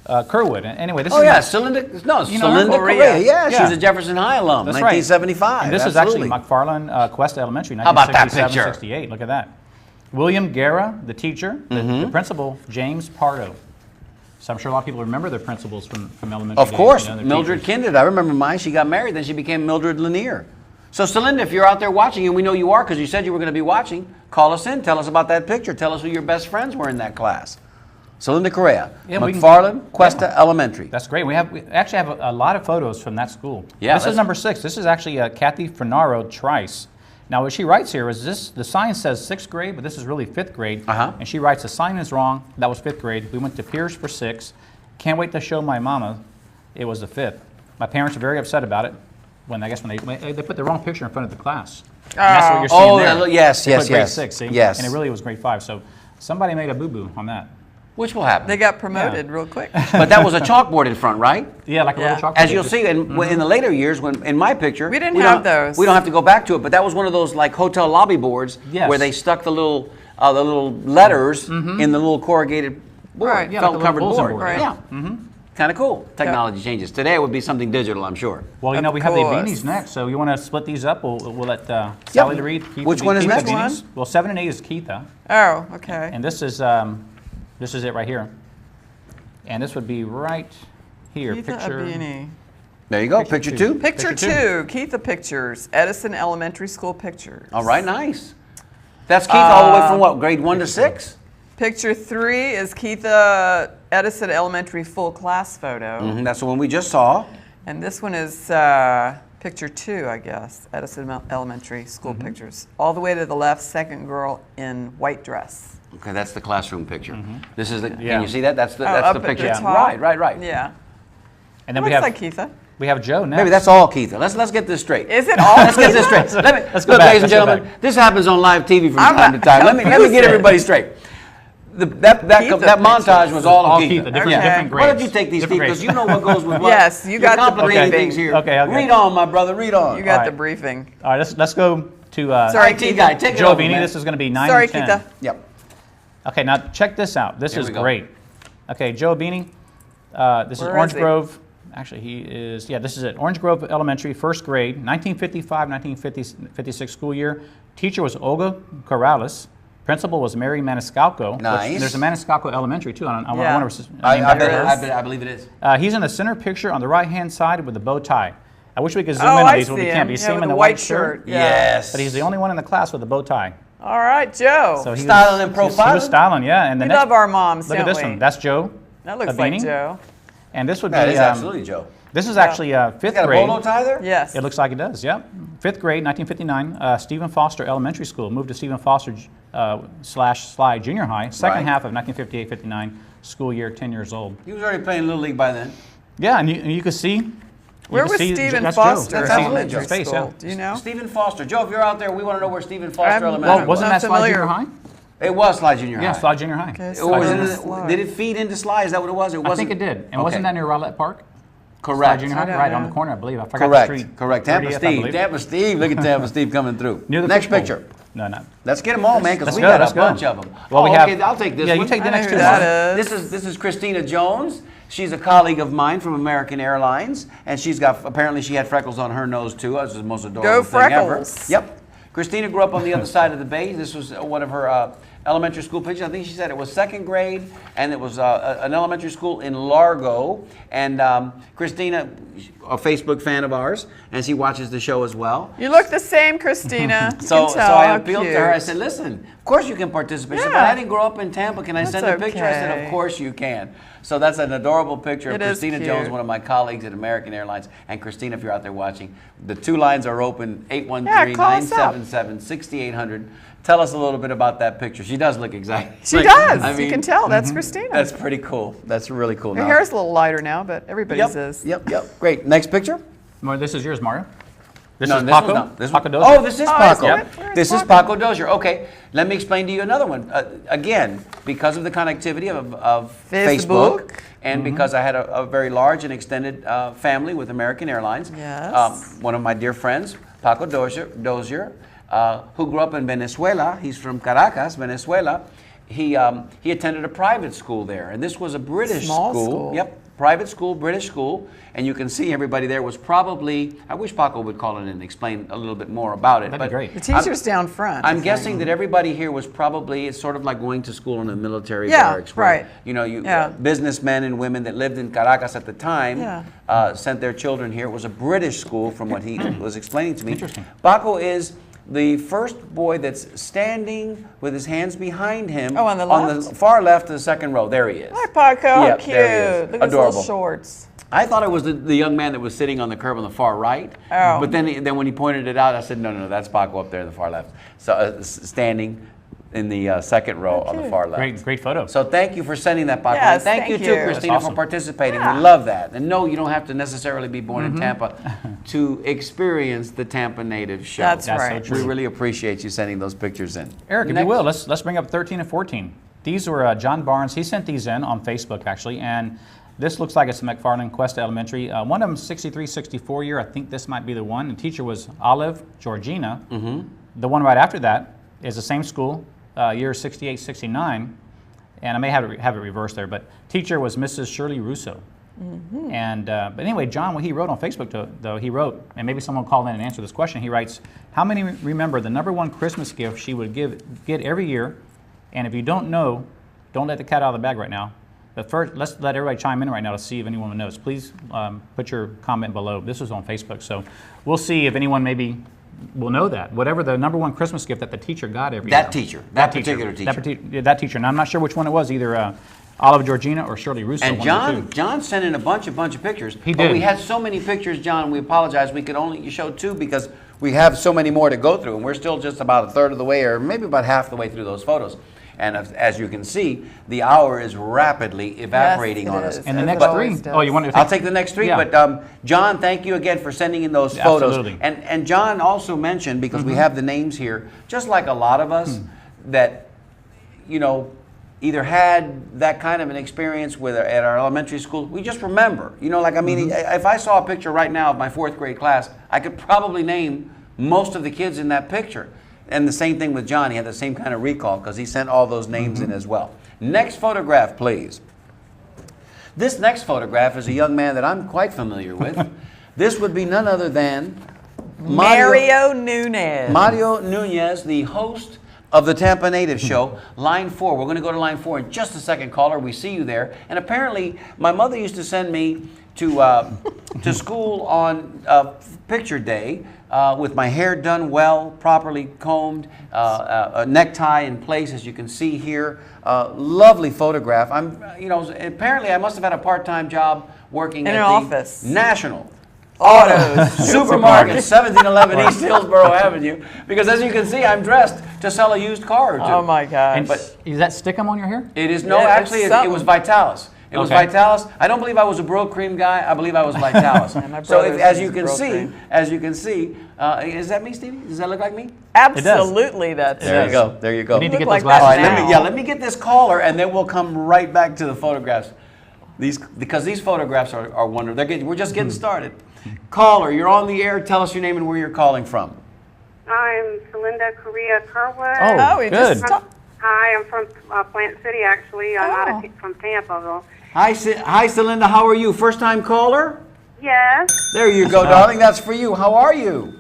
Kerwood. Anyway, this Oh is yeah, Celinda. No, You know her? Celinda Correa. Correa. Yeah, Yeah. she's a Jefferson High alum, That's right. 1975. And this Absolutely. is actually McFarland Quest Elementary, How about that 1967, picture? 68. Look at that. William Guerra, the teacher, the principal, James Pardo. So I'm sure a lot of people remember their principals from elementary Of days, course, you know, their Mildred teachers. Kindred. I remember mine. She got married, then she became Mildred Lanier. So, Celinda, if you're out there watching, and we know you are because you said you were going to be watching, call us in. Tell us about that picture. Tell us who your best friends were in that class. Celinda Correa, Yeah, we can- McFarland, Cuesta Elementary. That's great. We actually have a lot of photos from that school. Yeah, This is number 6. This is actually Kathy Fernaro Trice. Now, what she writes here is this: the sign says 6th grade, but this is really 5th grade. And she writes, the sign is wrong. That was 5th grade. We went to Pierce for 6. Can't wait to show my mama it was the 5th. My parents are very upset about it. When they put the wrong picture in front of the class. And that's what you're seeing there. Yes, They put yes, grade yes. 6, see? Yes. And it really was grade 5. So somebody made a boo-boo on that. Which will happen. They got promoted real quick. But that was a chalkboard in front, right? Yeah, like a little chocolate. As you'll see in the later years, when in my picture, We didn't have don't- those. We don't have to go back to it, but that was one of those like hotel lobby boards Yes. where they stuck the little letters in the little corrugated board, Right, yeah, like a felt little covered bulletin board. board, Right. Yeah, kind of cool. Technology changes. Today it would be something digital, I'm sure. Well, you know, Of we have the course. beanies next, so you want to split these up? We'll let Sally to read. Keith Which to one is Keith next the one? beanies. Well, 7 and 8 is Keitha, Oh, okay. and this is it right here. And this would be right here. Keitha Picture. Abini. There you go. Picture two. Picture Picture 2, Keitha Pictures, Edison Elementary School Pictures. All right, nice. That's Keith all the way from what, grade 1 to 6? Picture 3 is Keitha Edison Elementary full class photo. That's the one we just saw. And this one is picture 2, I guess, Edison Elementary School Pictures. All the way to the left, second girl in white dress. Okay, that's the classroom picture. This is the. Can Yeah. you see that? That's the up the at picture. top. Right. Yeah. And then Looks we have like Keitha. we have Joe next. Maybe that's all, Keith. Let's get this straight. Is it all Let's get Keitha? this straight. Let's go Look, back, ladies and let's go gentlemen, back. this happens on live TV from I'm time to not time. Let me confused. get everybody straight. That Keitha montage was all all of Keith. Keitha, different, Okay. different grades. Why don't you take these, Keith? Different Because grades. you know what goes with what. Yes, you You're got the complicating briefing. things here. Okay. Read on, my brother. Read on. You got All the right. briefing. All right, let's go to Sorry, IT Keitha. guy, take it Joe over, Beanie. man. This is going to be 9 Sorry, and 10. Keitha. Yep. Okay, now check this out. This Here is we go. great. Okay, Joe Beanie. This is Where Orange is he? Grove. Actually, this is it. Orange Grove Elementary, 1st grade, 1955-1956 school year. Teacher was Olga Corrales. Principal was Mary Maniscalco. which- Nice. There's a Maniscalco Elementary, too. I Yeah. wonder if it's named I after her. believe it is. He's in the center picture on the right-hand side with the bow tie. I wish we could zoom Oh, in on I these, see but we him. can't. You Yeah, see him with in the the white shirt. Yeah. Yes. But he's the only one in the class with a bow tie. All right, Joe. So he Styling and was, He profiling? was styling, yeah. And the We next, love our moms, look at don't this we? one. That's Joe. That looks Abini. like Joe. And this would That be is absolutely Joe. This is actually 5th Got a grade. bolo tie there? Yes. It looks like it does, yeah. 5th grade, 1959, Stephen Foster Elementary School. Moved to Stephen Foster / Sly Junior High. Second Right. half of 1958-59 school year, 10 years old. He was already playing Little League by then. Yeah, and you can see. Where can was see Stephen that's Foster Joe. That's Elementary his face, School? yeah. Do you know? Stephen Foster. Joe, if you're out there, we want to know where Stephen Foster I'm- Elementary Well, was. wasn't Not that Sly familiar. Junior High? It was Sly Junior Yeah, High. Sly Junior High. Okay, Or was Sly it- Junior High. did it feed into Sly? Is that what it was? It I wasn't. think it did. And Okay. wasn't that near Rowlett Park? Sly Correct. Junior I High? don't Right on know. the corner, I believe. I forgot the Correct. street. Correct. Tampa 30th, I Steve. believe. Tampa Steve. Look at Tampa Steve coming through. Near the Next fishbowl. picture. No. Let's get them all, man, because Let's we go, got let's a go. bunch of them. Well, we okay, have- I'll take this yeah, you one. take the I know next who two. that is. This is Christina Jones. She's a colleague of mine from American Airlines, and apparently she had freckles on her nose too. That was the most adorable Go thing ever. freckles. Yep. Christina grew up on the other side of the bay. This was one of her elementary school pictures. I think she said it was 2nd grade, and it was an elementary school in Largo. And Christina, a Facebook fan of ours, and she watches the show as well. You look the same, Christina. You So can tell. I How appealed to cute. her. I said, listen, of course you can participate. She said, Yeah. but I didn't grow up in Tampa. Can I That's send a picture? I said, okay. of course you can. So that's an adorable picture of It is Christina cute. Jones, one of my colleagues at American Airlines. And Christina, if you're out there watching, the two lines are open, 813-977-6800. Tell us a little bit about that picture. She does look exactly. She does. I You mean, can tell. That's Christina. That's pretty cool. That's really cool. Her Now- hair's a little lighter now, but everybody's is. Yep. Great. Next picture. Well, this is yours, Mario. This No, is this Paco. one's not. This Paco one- Dozier. Oh, this is Oh, Paco. is it? Where's This is Paco? Paco Dozier. Okay, let me explain to you another one. Again, because of the connectivity of Facebook, and because I had a very large and extended family with American Airlines. Yes. One of my dear friends, Paco Dozier, who grew up in Venezuela. He's from Caracas, Venezuela. he attended a private school there, and this was a British Small school. school. Yep, private school, British school, and you can see everybody there was probably. I wish Paco would call in and explain a little bit more about it. That'd be great. The teacher's down front. I I'm think. guessing that everybody here was probably, it's sort of like going to school in a military Yeah, barracks. Where, right. you know, Yeah. businessmen and women that lived in Caracas at the time Yeah. sent their children here. It was a British school, from what he was explaining to me. Interesting. Paco is the first boy that's standing with his hands behind him. Oh, on the On left? the far left of the second row. There he is. Hi, Paco. Yep, Cute. there he is. Look at his Adorable. little shorts. I thought it was the young man that was sitting on the curb on the far right. Oh. But then when he pointed it out, I said, no, that's Paco up there in the far left. So standing in the second row on the cute. far left. Great photo. So thank you for sending that, Paco. Yes, And thank you thank too, you. Christina, That's for awesome. participating. Yeah. We love that. And no, you don't have to necessarily be born in Tampa to experience the Tampa Native Show. That's That's so right. true. We really appreciate you sending those pictures in. Eric, if Next. you will, let's bring up 13 and 14. These were John Barnes. He sent these in on Facebook, actually, and this looks like it's McFarland Cuesta Elementary. One of them 63, 64 year. I think this might be the one. The teacher was Olive Georgina. The one right after that is the same school, year 68, 69. And I may have it reversed there, but teacher was Mrs. Shirley Russo. And but anyway, John, what he wrote on Facebook, though, he wrote, and maybe someone will call in and answer this question. He writes, "How many remember the #1 Christmas gift she would get every year? And if you don't know, don't let the cat out of the bag right now. But first, let's let everybody chime in right now to see if anyone knows. Please put your comment below. This is on Facebook, so we'll see if anyone maybe will know that. Whatever the #1 Christmas gift that the teacher got every year. That teacher, that particular teacher. That teacher. And I'm not sure which one it was, either Olive Georgina or Shirley Russo. And one of the two. John sent in a bunch of pictures. He But did. we had so many pictures, John, we apologize. We could only show 2 because we have so many more to go through. And we're still just about a third of the way, or maybe about half the way through those photos. And as you can see, the hour is rapidly evaporating Yes, on it us. is. And the It next 3. always does. Oh, you want to? I'll take the next 3, Yeah. but John, thank you again for sending in those photos. Absolutely. And John also mentioned, because we have the names here, just like a lot of us that, you know, either had that kind of an experience at our elementary school, we just remember. You know, like, I mean, if I saw a picture right now of my 4th grade class, I could probably name most of the kids in that picture. And the same thing with John. He had the same kind of recall because he sent all those names in as well. Next photograph, please. This next photograph is a young man that I'm quite familiar with. This would be none other than Mario Nunez. Mario Nunez, the host of the Tampa Native Show, line 4. We're going to go to line 4 in just a second, caller. We see you there. And apparently, my mother used to send me to school on picture day with my hair done well, properly combed, a necktie in place, as you can see here. Lovely photograph. Apparently, I must have had a part-time job working In at an the office. National Autos. Supermarket, 1711 East Hillsborough Avenue. Because as you can see, I'm dressed to sell a used car or two. Oh my gosh. And is that Stickum on your hair? It is, no, Yeah, actually, it's it was Vitalis. It was Okay. Vitalis. I don't believe I was a Bro Cream guy. I believe I was Vitalis. my So brother's as is you can Bro see, Cream. is that me, Stevie? Does that look like me? Absolutely, that's There you it. go. There you go. You need to Look get like those that glasses. All right, now. let me get this caller, and then we'll come right back to the photographs. Because these photographs are wonderful. We're just getting started. Caller, you're on the air. Tell us your name and where you're calling from. I'm Celinda Correa Kerwood. Oh, we good. just talked. Hi, I'm from Plant City, actually. I'm Oh. from Tampaville. Hi, Celinda. How are you? First time caller? Yes. There you go, darling. That's for you. How are you?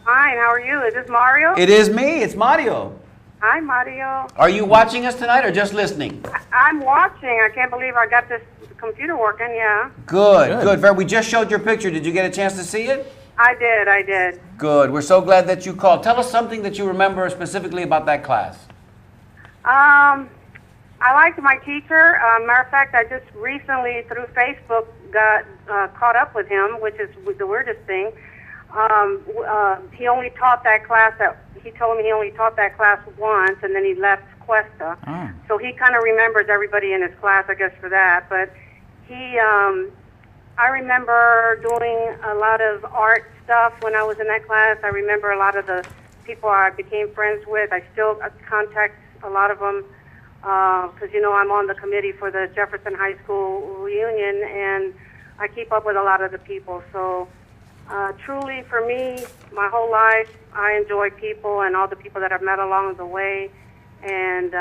Fine. How are you? Is this Mario? It is me. It's Mario. Hi, Mario. Are you watching us tonight or just listening? I'm watching. I can't believe I got this computer working. Yeah. Good. We just showed your picture. Did you get a chance to see it? I did. Good. We're so glad that you called. Tell us something that you remember specifically about that class. I liked my teacher. Matter of fact, I just recently through Facebook got caught up with him, which is the weirdest thing. He only taught that class. He told me he only taught that class once, and then he left Cuesta. Oh. So he kind of remembers everybody in his class, I guess, for that. But I remember doing a lot of art stuff when I was in that class. I remember a lot of the people I became friends with. I still contact a lot of them because, I'm on the committee for the Jefferson High School reunion, and I keep up with a lot of the people. So truly, for me, my whole life, I enjoy people and all the people that I've met along the way. And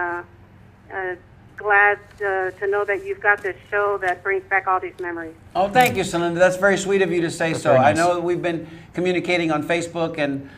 glad to know that you've got this show that brings back all these memories. Oh, thank you, Celinda. That's very sweet of you to say so. very I nice. know that we've been communicating on Facebook, and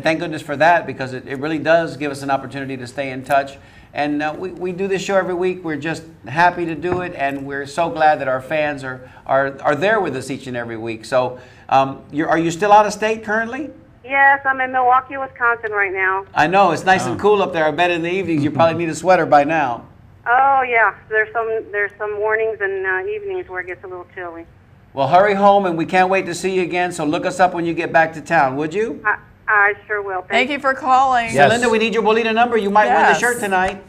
thank goodness for that, because it really does give us an opportunity to stay in touch. And we do this show every week. We're just happy to do it, and we're so glad that our fans are there with us each and every week. So, are you still out of state currently? Yes, I'm in Milwaukee, Wisconsin right now. I know it's nice and cool up there. I bet in the evenings you probably need a sweater by now. Oh yeah, there's some mornings and evenings where it gets a little chilly. Well, hurry home, and we can't wait to see you again. So look us up when you get back to town, would you? I sure will. Thank you for calling. Yes. Celinda, we need your Bolita number. You might win the Yes. shirt tonight.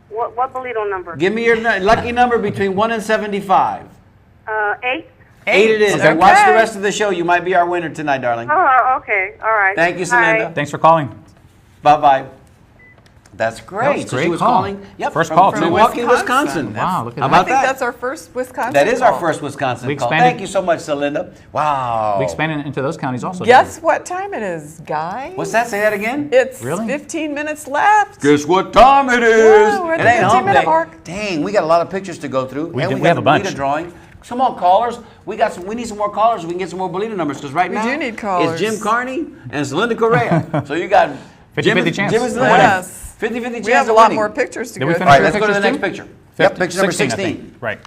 What Bolito number? Give me your lucky number between 1 and 75. 8. 8 it is. Okay. And watch the rest of the show. You might be our winner tonight, darling. Oh, okay. All right. Thank you, Bye. Celinda. Thanks for calling. Bye-bye. That's great. That was a So great she was call. calling. Yep, First from call, too. Milwaukee, Wisconsin. Wisconsin. Wow, look at How that. I about think that? that's our first Wisconsin That is our call. first Wisconsin We call. expanded- Thank you so much, Celinda. Wow. We expanded into those counties also. Guess what time it is, guys? What's that? Say that again. It's Really? 15 minutes left. Guess what time it is? Whoa, we're at It the ain't hump 15-minute day. mark. Dang, we got a lot of pictures to go through. We And do- we got have a the bunch. Bolita drawing. Come on, callers. We need some more callers. So we can get some more Bolita numbers, because right We now do need callers. it's Jim Carney and Celinda Correa. So you got 50-50 chance. Jim is the Of winner. Yes. 50-50 chance We have a of lot winning. more pictures to Did go we through. All right, finish let's go to the next pictures picture. 50, Yep, picture number 16, I 16. think. Right.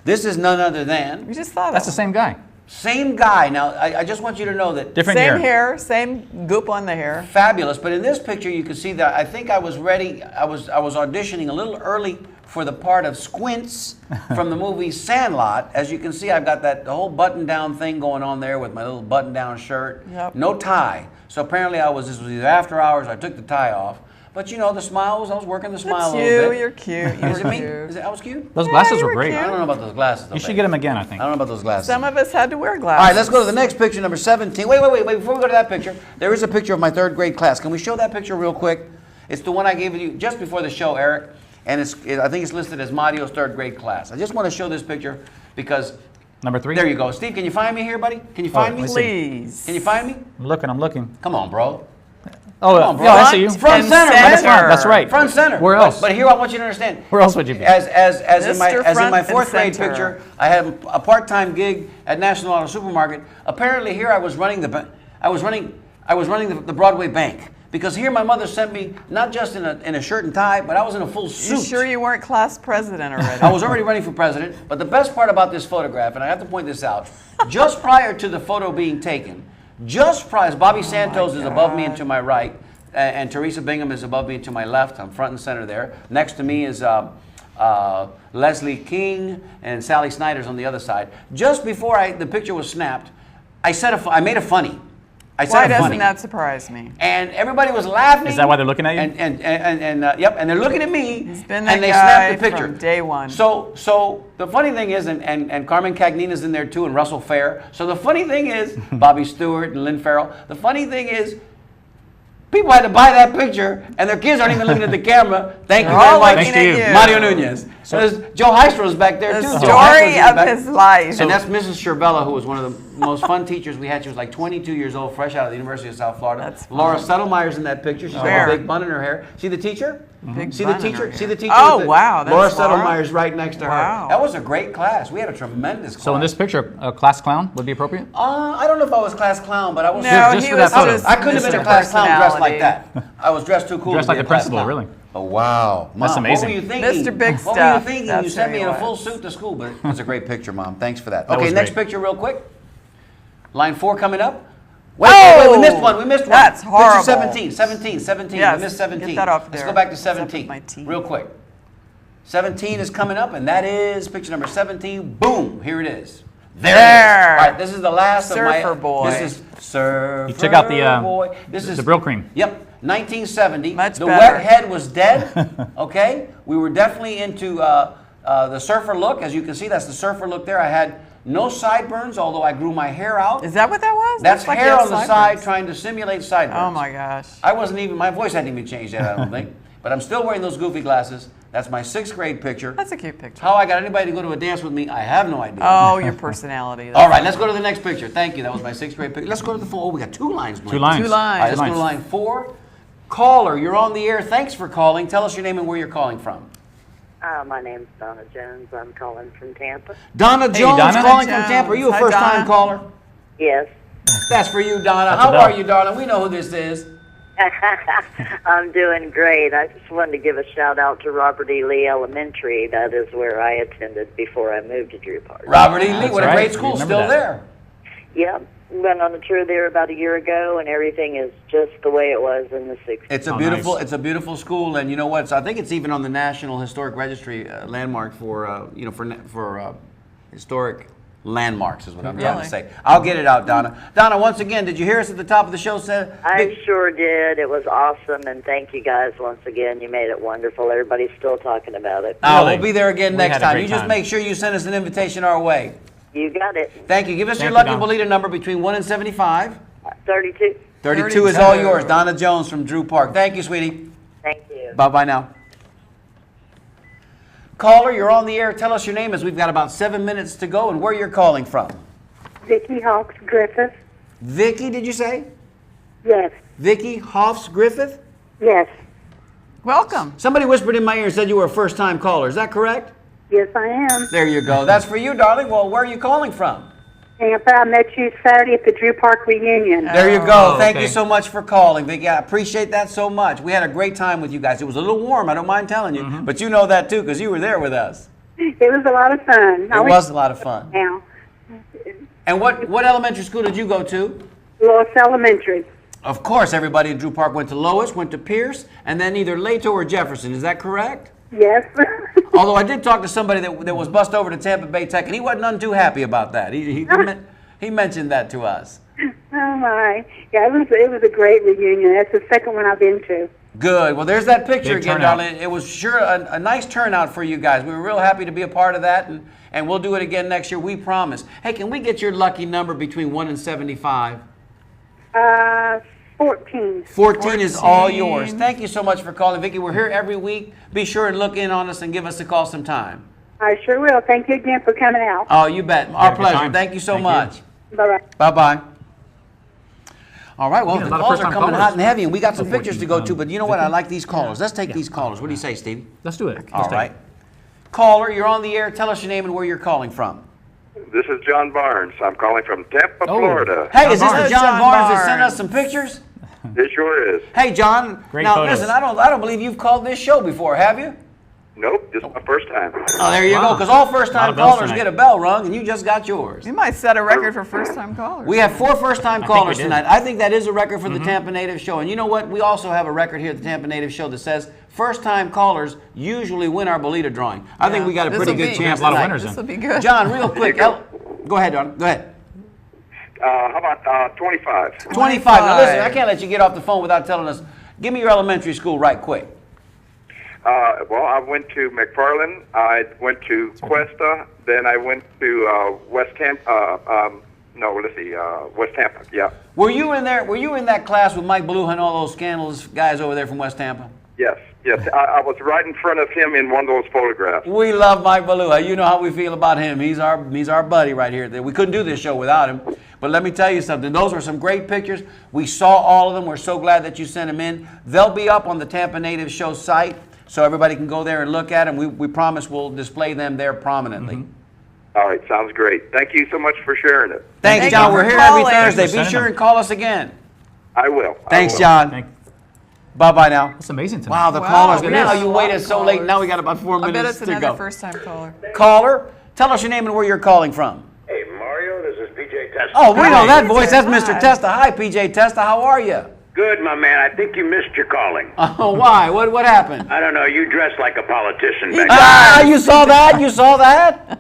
This is none other than We just thought That's the of same guy. same guy. Now, I just want you to know that Different Same year. hair, same goop on the hair. fabulous. But in this picture, you can see that I think I was ready. I was auditioning a little early for the part of Squints from the movie Sandlot. As you can see, I've got the whole button-down thing going on there with my little button-down shirt. Yep. No tie. So apparently, this was either after hours. I took the tie off. But you know, the smile was. I was working the smile That's a little you. bit. You're cute. You Is it were me? cute. I was cute? Those glasses you were were great. I cute. don't know about those glasses. Though, You should babe. get them again, I I think. don't know about those glasses. Some of us had to wear All glasses. right, let's go to the next picture, number 17. Wait. Before we go to that picture, there is a picture of my third grade class. Can we show that picture real quick? It's the one I gave you just before the show, Eric. And I think it's listed as Mario's third grade class. I just want to show this picture because Number 3? there you go. Steve, can you find me here, buddy? Can you find me? let's see. Please. Can you find me? I'm looking. Come on, bro. Oh, Come on, bro. yeah, I see you. Front and center, center. man. That's right. Front center. Where else? But here I want you to understand. Where else would you be? As in my Mr. as in my Front fourth and grade center. picture, I had a part-time gig at National Auto Supermarket. Apparently, here I was running the Broadway Bank, because here my mother sent me not just in a shirt and tie, but I was in a full suit. You sure you weren't class president already? I was already running for president. But the best part about this photograph, and I have to point this out, just prior to the photo being taken, Bobby Santos is above me and to my right, and Teresa Bingham is above me and to my left. I'm front and center there. Next to me is Leslie King, and Sally Snyder's on the other side. Just before the picture was snapped, I made a funny. I said Why a doesn't funny. that surprise me? And everybody was laughing. Is that why they're looking at you? And yep, and they're looking at me. He's been that and they guy snapped the picture from day one. So the funny thing is, and Carmen Cagnina's in there too, and Russell Fair. So the funny thing is, Bobby Stewart and Lynn Farrell. The funny thing is, people had to buy that picture, and their kids aren't even looking at the camera. Thank you They're very all much, looking Thanks to at you. Mario Nunez. So there's Joe Heistro's back there The too. Joe story Heistro's in the of back. his life. And that's Mrs. Sherbella, who was one of the most fun teachers we had. She was like 22 years old, fresh out of the University of South Florida. That's fun. Laura Settlemeyer's in that picture. She's got Where? a big bun in her hair. See the teacher? Big See the bun in her teacher? hair. See the teacher? Oh, with the- wow, that's Laura Laura? Settlemeyer's right next to Wow. her. That was a great class. We had a tremendous class. So in this picture, a class clown would be appropriate? I don't know if I was class clown, but I was. No, just he for that was photo. just I couldn't have been a Mr. class clown dressed like Personality. that. I was dressed too cool. Dressed to be like a the class principal, clown. really. Oh wow, Mom, That's amazing. What were you thinking? Mr. Big What were Stuff, you thinking? that's You sent who me he in a was. full suit to school, but it's a great picture, Mom. Thanks for that. That Okay, was next great. picture, real quick. Line 4 coming up. Wait, we missed one. We missed one. That's horrible. Picture 17. Yes, We missed 17. get that off Let's there. go back to Except 17 with my teeth. real quick. 17 is coming up, and that is picture number 17. Boom, here it is. There. It There. is. All right, this is the last of my. Surfer Boy. This is Surfer You took out the, Boy. This is the Brill Cream. Yep, 1970. Much the better. wet head was dead. Okay, we were definitely into the surfer look. As you can see, that's the surfer look there. I had no sideburns, although I grew my hair out. Is that what that was? That's Looks like hair you have on the sideburns. side trying to simulate sideburns. Oh my gosh. I wasn't even, my voice hadn't even changed yet, I don't think. But I'm still wearing those goofy glasses. That's my 6th grade picture. That's a cute picture. How I got anybody to go to a dance with me, I have no idea. Oh, your personality. All right, let's go to the next picture. Thank you. That was my 6th grade picture. Let's go to the 4. Oh, we got 2 lines. Blake. 2 lines. Two lines. All right, let's Two go to lines. line 4. Caller, you're on the air. Thanks for calling. Tell us your name and where you're calling from. My name's Donna Jones. I'm calling from Tampa. Donna Hey, Jones Donna. calling Jones. from Tampa. Are you a Hi, first-time Donna. caller? Yes. That's for you, Donna. That's How a bell. are you, darling? We know who this is. I'm doing great. I just wanted to give a shout out to Robert E. Lee Elementary. That is where I attended before I moved to Drew Park. Robert E. Lee, That's what a right. great school. Remember Still that. there. Yep. Went on a tour there about a year ago, and everything is just the way it was in the 60s. It's a Oh, beautiful, nice. it's a beautiful school, and you know what? So I think it's even on the National Historic Registry landmark for historic landmarks is what I'm trying to Really? say. I'll get it out, Donna. Donna, once again, did you hear us at the top of the show? I sure did. It was awesome, and thank you guys once again. You made it wonderful. Everybody's still talking about it. Oh, Really? we'll be there again We next had a time. great You just time. make sure you send us an invitation our way. You got it. Thank you. Give us your Thank you, lucky Donna. Bolita number between 1 and 75. 32. 32 is all yours. Donna Jones from Drew Park. Thank you, sweetie. Thank you. Bye-bye now. Caller, you're on the air. Tell us your name as we've got about 7 minutes to go and where you're calling from. Vicki Hawks Griffith. Vicky, did you say? Yes. Vicky Hoffs Griffith? Yes. Welcome. Somebody whispered in my ear and said you were a first-time caller. Is that correct? Yes, I am. There you go. That's for you, darling. Well, where are you calling from? Tampa. I met you Saturday at the Drew Park reunion. There you go. Oh, Thank okay. you so much for calling, Vicky. I appreciate that so much. We had a great time with you guys. It was a little warm, I don't mind telling you, but you know that too because you were there with us. It was a lot of fun. It was a lot of fun. Now, And what elementary school did you go to? Lois Elementary. Of course, everybody in Drew Park went to Lois, went to Pierce, and then either Lato or Jefferson. Is that correct? Yes. Although I did talk to somebody that was bussed over to Tampa Bay Tech, and he wasn't none too happy about that. He mentioned that to us. Oh my. Yeah, it was a great reunion. That's the second one I've been to. Good. Well, there's that picture Big again, turnout. darling. It was sure a nice turnout for you guys. We were real happy to be a part of that, and we'll do it again next year. We promise. Hey, can we get your lucky number between 1 and 75? 14. 14 is all 14. yours. Thank you so much for calling, Vicki. We're here every week. Be sure and look in on us and give us a call sometime. I sure will. Thank you again for coming out. Oh, you bet. Our good pleasure. time. Thank you so Thank you. much. Bye-bye. Bye-bye. All right, well, Yeah, a the lot of calls are first-time coming callers. hot and heavy, and we got some Before pictures to you, go to, but you know what? I Vicki? like these callers. Let's take Yeah. these callers. What do you say, Stevie? Let's do it. All right. Caller, you're on the air. Tell us your name and where you're calling from. This is John Barnes. I'm calling from Tampa, Oh. Florida. Hey, is this Barnes. the John John Barnes that sent us Barnes. some pictures? It sure is. Hey, John. Great now, photos. listen, I don't believe you've called this show before, have you? Nope, this is my first time. Oh, there you go. Wow. Because all A lot first-time of bells callers tonight. get a bell rung, and you just got yours. You might set a record for first-time callers. We have 4 first-time we callers did. tonight. I think that is a record for the Tampa Native Show. And you know what? We also have a record here at the Tampa Native Show that says first-time callers usually win our Bolita drawing. I think we got a pretty good chance a lot of tonight. winners. This will be good. John, real quick. Go ahead, John. Go ahead. How about 25? 25. Now listen, I can't let you get off the phone without telling us. Give me your elementary school right quick. Well, I went to McFarland. I went to Cuesta. Then I went to West Tampa. West Tampa. Yeah. Were you in there? Were you in that class with Mike Beluha and all those scandalous guys over there from West Tampa? Yes. Yes. I was right in front of him in one of those photographs. We love Mike Beluha. You know how we feel about him. He's our buddy right here. We couldn't do this show without him. But let me tell you something. Those were some great pictures. We saw all of them. We're so glad that you sent them in. They'll be up on the Tampa Native Show site, so everybody can go there and look at them. We promise we'll display them there prominently. All right. Sounds great. Thank you so much for sharing it. Thanks, Thank John. you We're for here every calling. Thursday. Thanks for Be sending sure them. and call us again. I will. Thanks, I will. John. Thank- Bye-bye now. That's amazing tonight. Wow, the Wow, callers. we Now have a you lot waited of so late. callers. Now we got about 4 I bet minutes it's to another go. first-time caller. Caller, tell us your name and where you're calling from. Hey, Mario, this is PJ Testa. Oh, we know that PJ, voice. That's hi. Mr. Testa. Hi, PJ Testa. How are you? Good, my man. I think you missed your calling. Oh, why? What happened? I don't know. You dressed like a politician back Ah, you saw that? You saw that?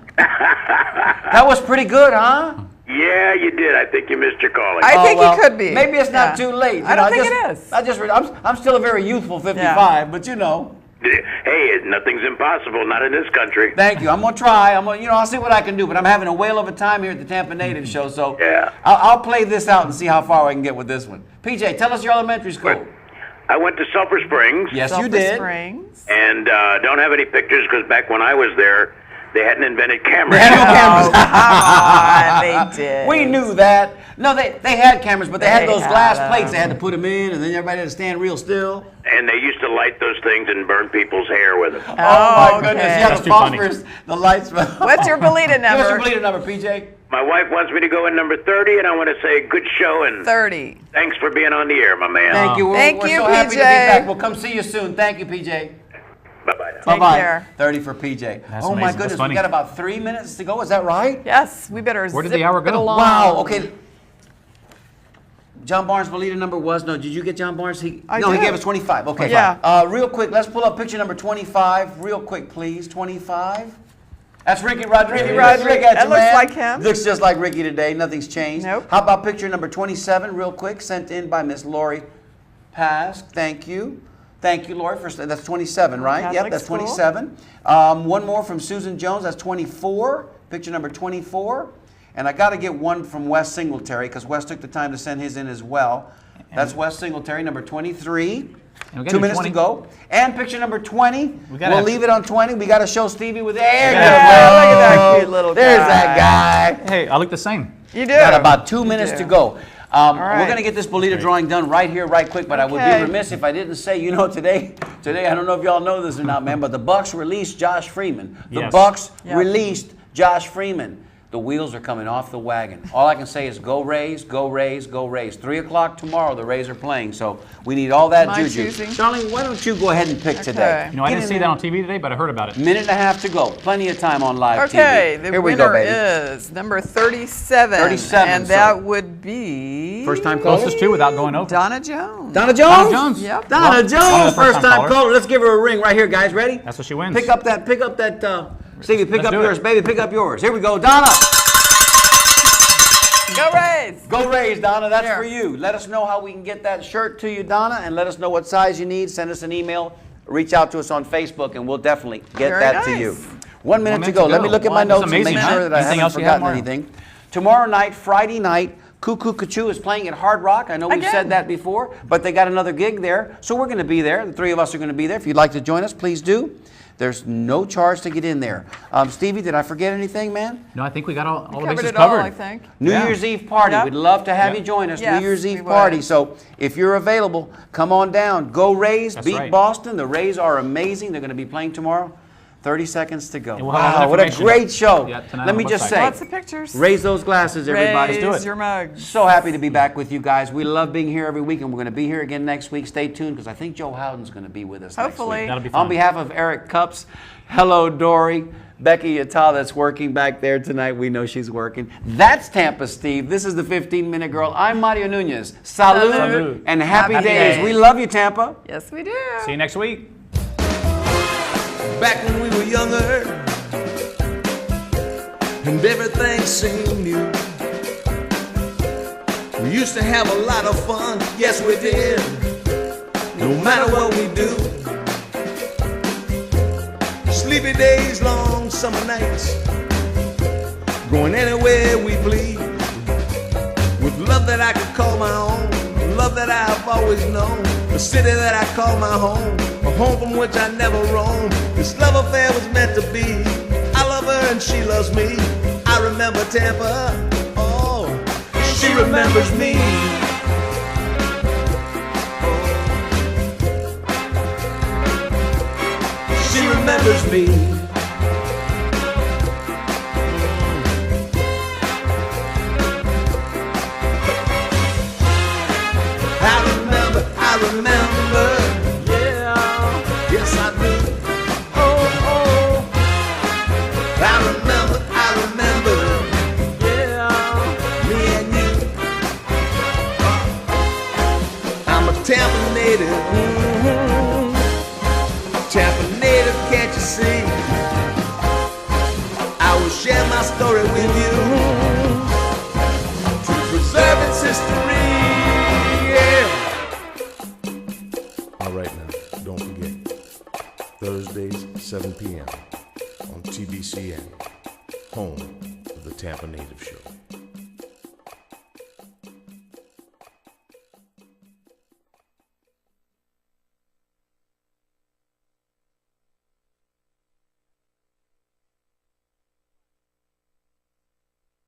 That was pretty good, huh? then. Yeah, you did. I think you missed your calling. I Oh, think well, he could be. Maybe it's not Yeah. too late. I don't think it is. I'm still a very youthful 55, but you know. Hey, nothing's impossible. Not in this country. Thank you. I'm gonna try. I'll see what I can do. But I'm having a whale of a time here at the Tampa Native Show, so Yeah. I'll play this out and see how far I can get with this one. PJ, tell us your elementary school. I went to Sulphur Springs. Yes, you Sulphur did. Springs. And don't have any pictures because back when I was there, They hadn't invented cameras. They had no cameras. Come on, they did. We knew that. No, they had cameras, but they had those glass had plates. They had to put them in, and then everybody had to stand real still. And they used to light those things and burn people's hair with them. Oh, my goodness. okay. Yeah, That's the too funny. phosphorus, the lights. What's your Belita number? What's your Belita number, PJ? My wife wants me to go in number 30, and I want to say good show and 30. thanks for being on the air, my man. Thank you. Thank We're you, so happy to be PJ. back. We'll come see you soon. Thank you, PJ. Bye-bye. Take Bye-bye. care. 30 for PJ. That's Oh, my amazing. That's goodness. We funny. got about 3 minutes to go. Is that right? Yes, we better Where did zip the hour it go? along. Wow. Okay. John Barnes' Belita number was, no, did you get John Barnes? He did. gave us 25. Okay. Yeah. Real quick, let's pull up picture number 25. Real quick, please. 25. That's Ricky Rodriguez. Ricky Rodriguez. Look at That you, looks man. like him. Looks just like Ricky today. Nothing's changed. Nope. How about picture number 27, real quick, sent in by Miss Lori Pask. Thank you. Thank you, Lori. That's 27, right? Yep, Catholic that's school. 27. One more from Susan Jones. That's 24. Picture number 24. And I got to get one from Wes Singletary because Wes took the time to send his in as well. That's Wes Singletary, number 23. And we gotta 2 do minutes 20. to go. And picture number 20. We gotta We'll have- leave it on 20. We got to show Stevie with there. Yeah, you look at that go. cute little There's guy. that guy. Hey, I look the same. You do. Got about 2 minutes do. to go. We're right. going to get this Belita drawing done right here, right quick, but I would Okay. be remiss if I didn't say, today, I don't know if y'all know this or not, man, but the Bucks released Josh Freeman. The Yes. Bucks Yep. released Josh Freeman. The wheels are coming off the wagon. All I can say is go Rays, go Rays, go Rays. 3 o'clock tomorrow, the Rays are playing, so we need all that My juju. choosing. Darling, why don't you go ahead and pick today? You know, I Get didn't in see there. that on TV today, but I heard about it. Minute and a half to go. Plenty of time on live Okay, TV. the Here we winner go, baby. is number 37. 37, And so- that would be First time caller? Closest to without going over. Donna Jones. Donna Jones? Jones. Yep. Donna One of Jones, the first time callers. caller. Let's give her a ring right here, guys. Ready? That's what she wins. Pick up that, Stevie, pick Let's up do it. yours, baby, pick up yours. Here we go, Donna. Go Rays. Go Rays, Donna, that's Here. for you. Let us know how we can get that shirt to you, Donna, and let us know what size you need. Send us an email, reach out to us on Facebook, and we'll definitely get Very that to nice. you. 1 minute to minute go. to Let go. me look at my Wow, that's notes and make amazing, sure huh? that I Anything haven't else you have, forgotten Mario? anything. Tomorrow night, Friday night, Cuckoo Cachoo is playing at Hard Rock. I know we've Again. said that before, but they got another gig there, so we're going to be there. The three of us are going to be there. If you'd like to join us, please do. There's no charge to get in there. Stevie, did I forget anything, man? No, I think we got all the Covered bases it all, covered. I think. New Yeah. Year's Eve party. Yep. We'd love to have Yep. you join us. Yes, New Year's we Eve would. party. So if you're available, come on down. Go Rays, That's beat right. Boston. The Rays are amazing. They're going to be playing tomorrow. 30 seconds to go. And we'll have all Wow, that what a information great show. Yeah, tonight Let on me the just website. say, Lots of pictures. raise those glasses, everybody. Raise do it. your mugs. So happy to be back with you guys. We love being here every week, and we're going to be here again next week. Stay tuned because I think Joe Howden's going to be with us Hopefully. next That'll week. be On fun. behalf of Eric Cups, hello, Dory. Becky Yata that's working back there tonight. We know she's working. That's Tampa Steve. This is the 15-Minute Girl. I'm Mario Nunez. Salud, Salud. and happy Happy days. days. We love you, Tampa. Yes, we do. See you next week. Back when we were younger and everything seemed new, we used to have a lot of fun, yes we did, no matter what we do. Sleepy days, long summer nights, going anywhere we please, with love that I could call my own, love that I've always known, the city that I call my home, a home from which I never roam. This love affair was meant to be. I love her and she loves me. I remember Tampa, oh, she remembers me. She remembers me. I remember, yeah, yes I do. Oh, oh, I remember, yeah, me and you. I'm a Tampa native, Tampa native, can't you see? I will share my story with you to preserve its history. All right now, don't forget, Thursdays, 7 p.m. on TBCN, home of the Tampa Native Show.